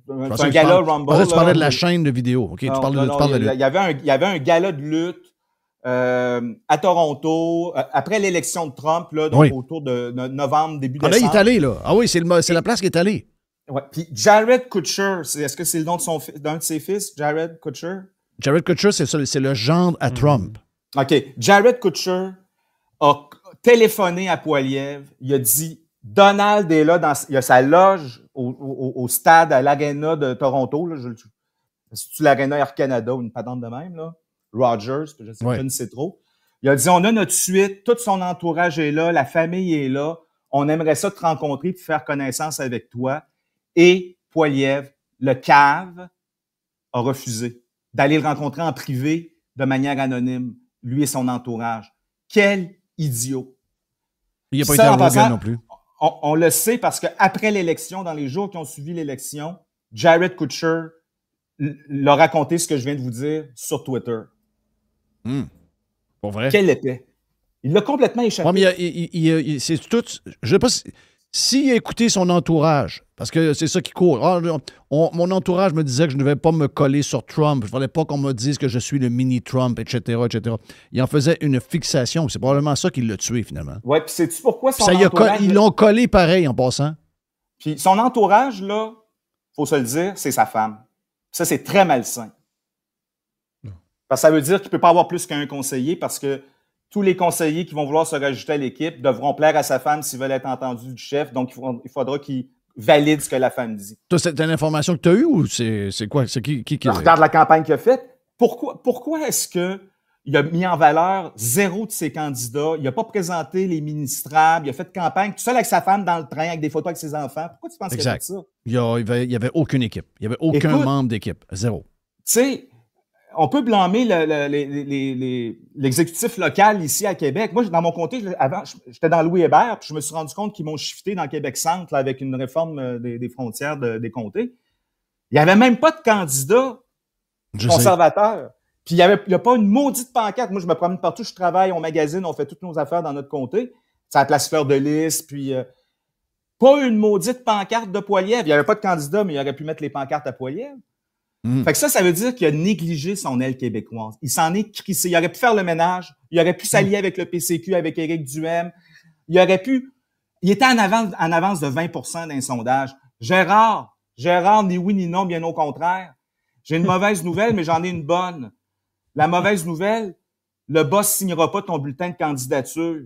C'est un gala Rumble. Tu parlais de la chaîne de vidéo. OK, tu parles de lutte. Il y avait un gala de lutte à Toronto, après l'élection de Trump, là, donc autour de novembre, début décembre. Ah, là, il est allé, là. Ah oui, c'est la place qui est allée. Ouais. Puis Jared Kutcher, est-ce que c'est le nom d'un de ses fils, Jared Kutcher? Jared Kutcher, c'est le gendre à Trump. OK. Jared Kutcher a téléphoné à Poilievre. Il a dit Donald est là, il a sa loge au stade, à l'Arena de Toronto. Là, c'est-tu l'Arena Air Canada ou une patente de même, là? Rogers, je ne sais trop. Il a dit on a notre suite, tout son entourage est là, la famille est là. On aimerait ça te rencontrer et faire connaissance avec toi. Et Poilievre, le cave, a refusé d'aller le rencontrer en privé de manière anonyme, lui et son entourage. Quel idiot! Il n'a pas été à Rogan non plus. On le sait parce qu'après l'élection, dans les jours qui ont suivi l'élection, Jared Kutcher l'a raconté ce que je viens de vous dire sur Twitter. Pour vrai? Quel était? Il l'a complètement échappé. Ouais, mais c'est tout... Je sais pas s'il a écouté son entourage, parce que c'est ça qui court. Mon entourage me disait que je ne devais pas me coller sur Trump. Il ne fallait pas qu'on me dise que je suis le mini-Trump, etc., etc. Il en faisait une fixation. C'est probablement ça qui l'a tué, finalement. Oui, puis sais-tu pourquoi son entourage... Ils l'ont collé pareil, en passant. Puis son entourage, là, faut se le dire, c'est sa femme. Ça, c'est très malsain. Parce que ça veut dire qu'il ne peut pas avoir plus qu'un conseiller parce que tous les conseillers qui vont vouloir se rajouter à l'équipe devront plaire à sa femme s'ils veulent être entendus du chef. Donc, il faudra qu'il valide ce que la femme dit. Toi, c'est une information que tu as eue ou c'est quoi? C'est qui Regarde la campagne qu'il a faite. Pourquoi est-ce qu'il a mis en valeur 0 de ses candidats? Il n'a pas présenté les ministrables. Il a fait campagne tout seul avec sa femme dans le train avec des photos avec ses enfants. Pourquoi tu penses qu'il a fait ça? Il n'y avait aucune équipe. Il n'y avait aucun membre d'équipe. 0. Tu sais, on peut blâmer l'exécutif local ici à Québec. Moi, dans mon comté, avant, j'étais dans Louis Hébert, puis je me suis rendu compte qu'ils m'ont shifté dans Québec-Centre avec une réforme des frontières des comtés. Il n'y avait même pas de candidat conservateur. Puis il n'y a pas une maudite pancarte. Moi, je me promène partout, je travaille, on magasine, on fait toutes nos affaires dans notre comté. C'est la place Fleur de Lys, puis pas une maudite pancarte de Poilievre. Il n'y avait pas de candidat, mais il aurait pu mettre les pancartes à Poilievre. Fait que ça veut dire qu'il a négligé son aile québécoise. Il s'en est crissé. Il aurait pu faire le ménage. Il aurait pu s'allier avec le PCQ, avec Éric Duhaime. Il était en avance de 20% d'un sondage. Gérard, ni oui ni non, bien au contraire. J'ai une mauvaise nouvelle, mais j'en ai une bonne. La mauvaise nouvelle, le boss signera pas ton bulletin de candidature.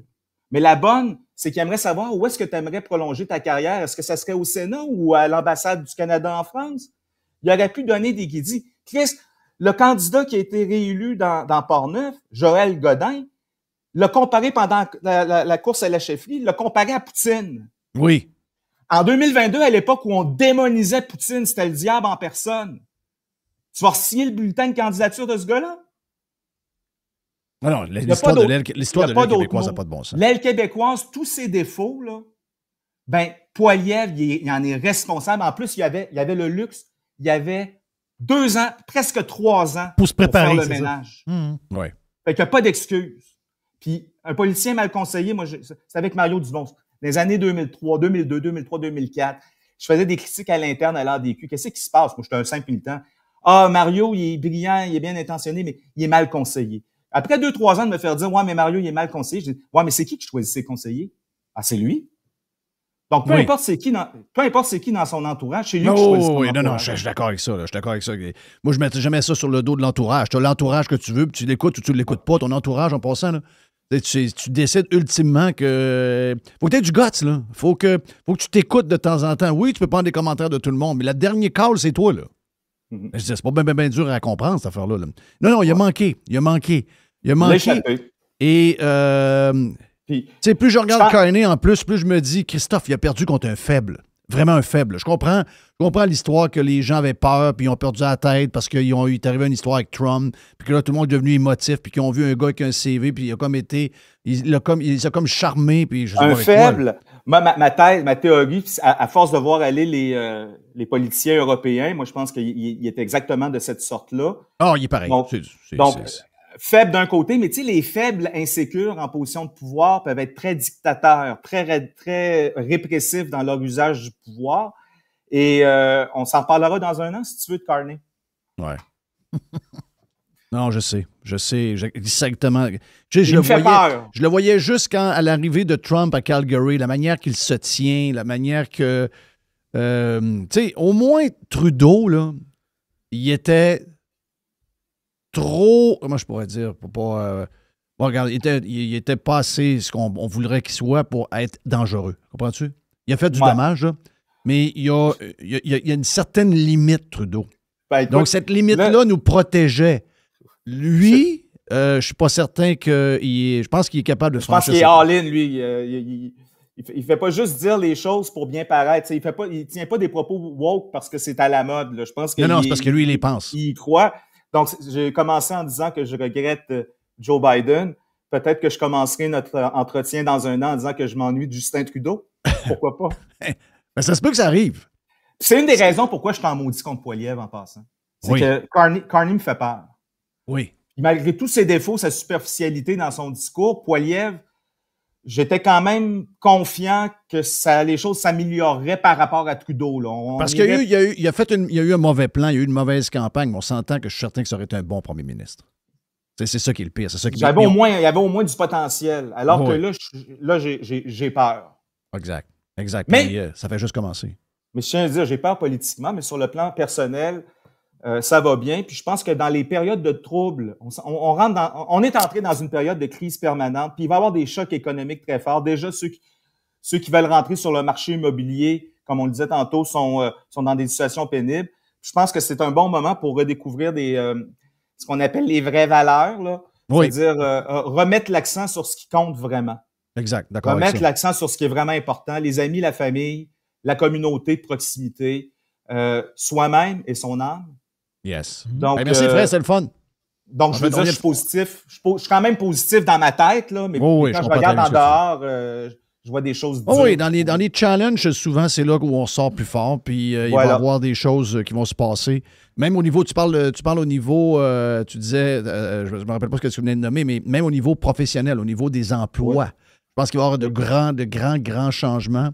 Mais la bonne, c'est qu'il aimerait savoir où est-ce que tu aimerais prolonger ta carrière. Est-ce que ça serait au Sénat ou à l'ambassade du Canada en France? Il aurait pu donner des guidis. Chris, le candidat qui a été réélu dans Portneuf, Joël Godin, l'a comparé pendant la course à la chefferie, l'a comparé à Poutine. Oui. En 2022, à l'époque où on démonisait Poutine, c'était le diable en personne. Tu vas signer le bulletin de candidature de ce gars-là? Non, l'histoire de l'aile québécoise n'a pas de bon sens. L'aile québécoise, tous ses défauts, là, ben, Poilievre, il en est responsable. En plus, il y avait le luxe. Il y avait 2 ans, presque 3 ans pour se préparer, pour faire le ménage. Ouais. Fait qu'il n'y a pas d'excuse. Puis, un politicien mal conseillé, moi, c'est avec Mario Dumont. Dans les années 2003, 2002, 2003, 2004, je faisais des critiques à l'interne à l'ADQ. Qu'est-ce qui se passe? Moi, j'étais un simple militant. Ah, Mario, il est brillant, il est bien intentionné, mais il est mal conseillé. Après 2-3 ans de me faire dire, ouais, mais Mario, il est mal conseillé, je dis, ouais, mais c'est qui choisit ses conseillers? Ah, c'est lui. Donc, peu importe c'est qui dans son entourage, c'est lui qui choisit son entourage. Non, je suis d'accord avec ça. Là, je suis d'accord avec ça. Moi, je ne mettrais jamais ça sur le dos de l'entourage. Tu as l'entourage que tu veux, puis tu l'écoutes ou tu ne l'écoutes pas. Ton entourage, en passant, là, tu décides ultimement que... Faut que tu aies du guts, là. Faut que tu t'écoutes de temps en temps. Oui, tu peux prendre des commentaires de tout le monde, mais le dernier call, c'est toi, là. C'est pas bien dur à comprendre, cette affaire-là. Là. Non, il a manqué. Et... plus je regarde Carney en plus je me dis, Christophe, il a perdu contre un faible. Vraiment un faible. Je comprends l'histoire que les gens avaient peur, puis ils ont perdu la tête parce qu'il est arrivé une histoire avec Trump, puis que là, tout le monde est devenu émotif, puis qu'ils ont vu un gars avec un CV, puis il s'est comme charmé. Puis un faible. Moi, ma théorie, à force de voir aller les politiciens européens, moi, je pense qu'il est exactement de cette sorte-là. Ah, il est pareil. Donc, faible d'un côté, mais tu sais, les faibles insécures en position de pouvoir peuvent être très dictateurs, très, très répressifs dans leur usage du pouvoir. Et on s'en parlera dans 1 an, si tu veux, de Carney. Ouais. Non, je sais exactement. Il me fait peur. Je le voyais juste à l'arrivée de Trump à Calgary, la manière qu'il se tient, la manière que... tu sais, au moins, Trudeau, là, il était... trop, comment je pourrais dire, pour pas... regarde, il était pas assez ce qu'on voudrait qu'il soit pour être dangereux. Comprends-tu? Il a fait du dommage, là, mais il y a une certaine limite, Trudeau. Ben, écoute, donc, cette limite-là nous protégeait. Lui, je suis pas certain je pense qu'il est capable de franchir. Je pense qu'il est all-in, lui. Il fait pas juste dire les choses pour bien paraître. Il tient pas des propos woke parce que c'est à la mode. Là. Je pense que non, c'est parce que lui, il les pense. Il y croit. Donc, j'ai commencé en disant que je regrette Joe Biden. Peut-être que je commencerai notre entretien dans 1 an en disant que je m'ennuie de Justin Trudeau. Pourquoi pas? Ben, ça se peut que ça arrive. C'est une des raisons pourquoi je suis en maudit contre Poilievre en passant. C'est que Carney me fait peur. Oui. Puis malgré tous ses défauts, sa superficialité dans son discours, Poilievre, j'étais quand même confiant que les choses s'amélioreraient par rapport à Trudeau. Là. Parce qu'il y a eu un mauvais plan, il y a eu une mauvaise campagne, mais on s'entend que je suis certain que ça aurait été un bon premier ministre. C'est ça qui est le pire. Il y avait au moins du potentiel. Alors que là j'ai peur. Exact. Mais ça fait juste commencer. Mais je tiens à dire, j'ai peur politiquement, mais sur le plan personnel, ça va bien. Puis je pense que dans les périodes de troubles, on est entré dans une période de crise permanente, puis il va y avoir des chocs économiques très forts. Déjà, ceux qui veulent rentrer sur le marché immobilier, comme on le disait tantôt, sont dans des situations pénibles. Je pense que c'est un bon moment pour redécouvrir ce qu'on appelle les vraies valeurs, là. Oui. C'est-à-dire remettre l'accent sur ce qui compte vraiment. Exact, d'accord. Remettre l'accent sur ce qui est vraiment important, les amis, la famille, la communauté de proximité, soi-même et son âme. Yes. Donc, merci Fred, c'est le fun. Donc, je veux dire, je suis positif. Je suis quand même positif dans ma tête, là, mais quand je regarde en dehors, je vois des choses dures. Oui, dans les challenges, souvent, c'est là où on sort plus fort, puis il va y avoir des choses qui vont se passer. Même au niveau, tu parles au niveau, tu disais, je ne me rappelle pas ce que tu venais de nommer, mais même au niveau professionnel, au niveau des emplois, je pense qu'il va y avoir de grands changements.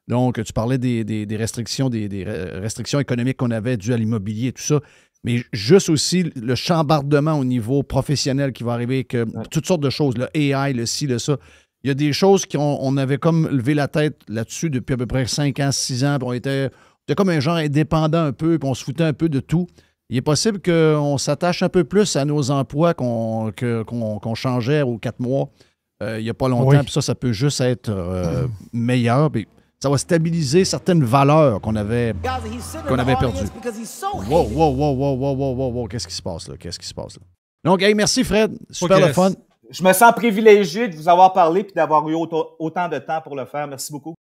Donc, tu parlais des restrictions, des restrictions économiques qu'on avait dues à l'immobilier et tout ça. Mais juste aussi le chambardement au niveau professionnel qui va arriver avec toutes sortes de choses, le AI, le ci, le ça. Il y a des choses qu'on avait comme levé la tête là-dessus depuis à peu près 5 ans, 6 ans. Puis on était comme un genre indépendant un peu, puis on se foutait un peu de tout. Il est possible qu'on s'attache un peu plus à nos emplois qu'on changeait aux 4 mois il n'y a pas longtemps. Puis ça peut juste être meilleur. Puis ça va stabiliser certaines valeurs qu'on avait perdues. Wow. Qu'est-ce qui se passe là? Donc, hey, merci Fred. Super le fun. Je me sens privilégié de vous avoir parlé et d'avoir eu autant de temps pour le faire. Merci beaucoup.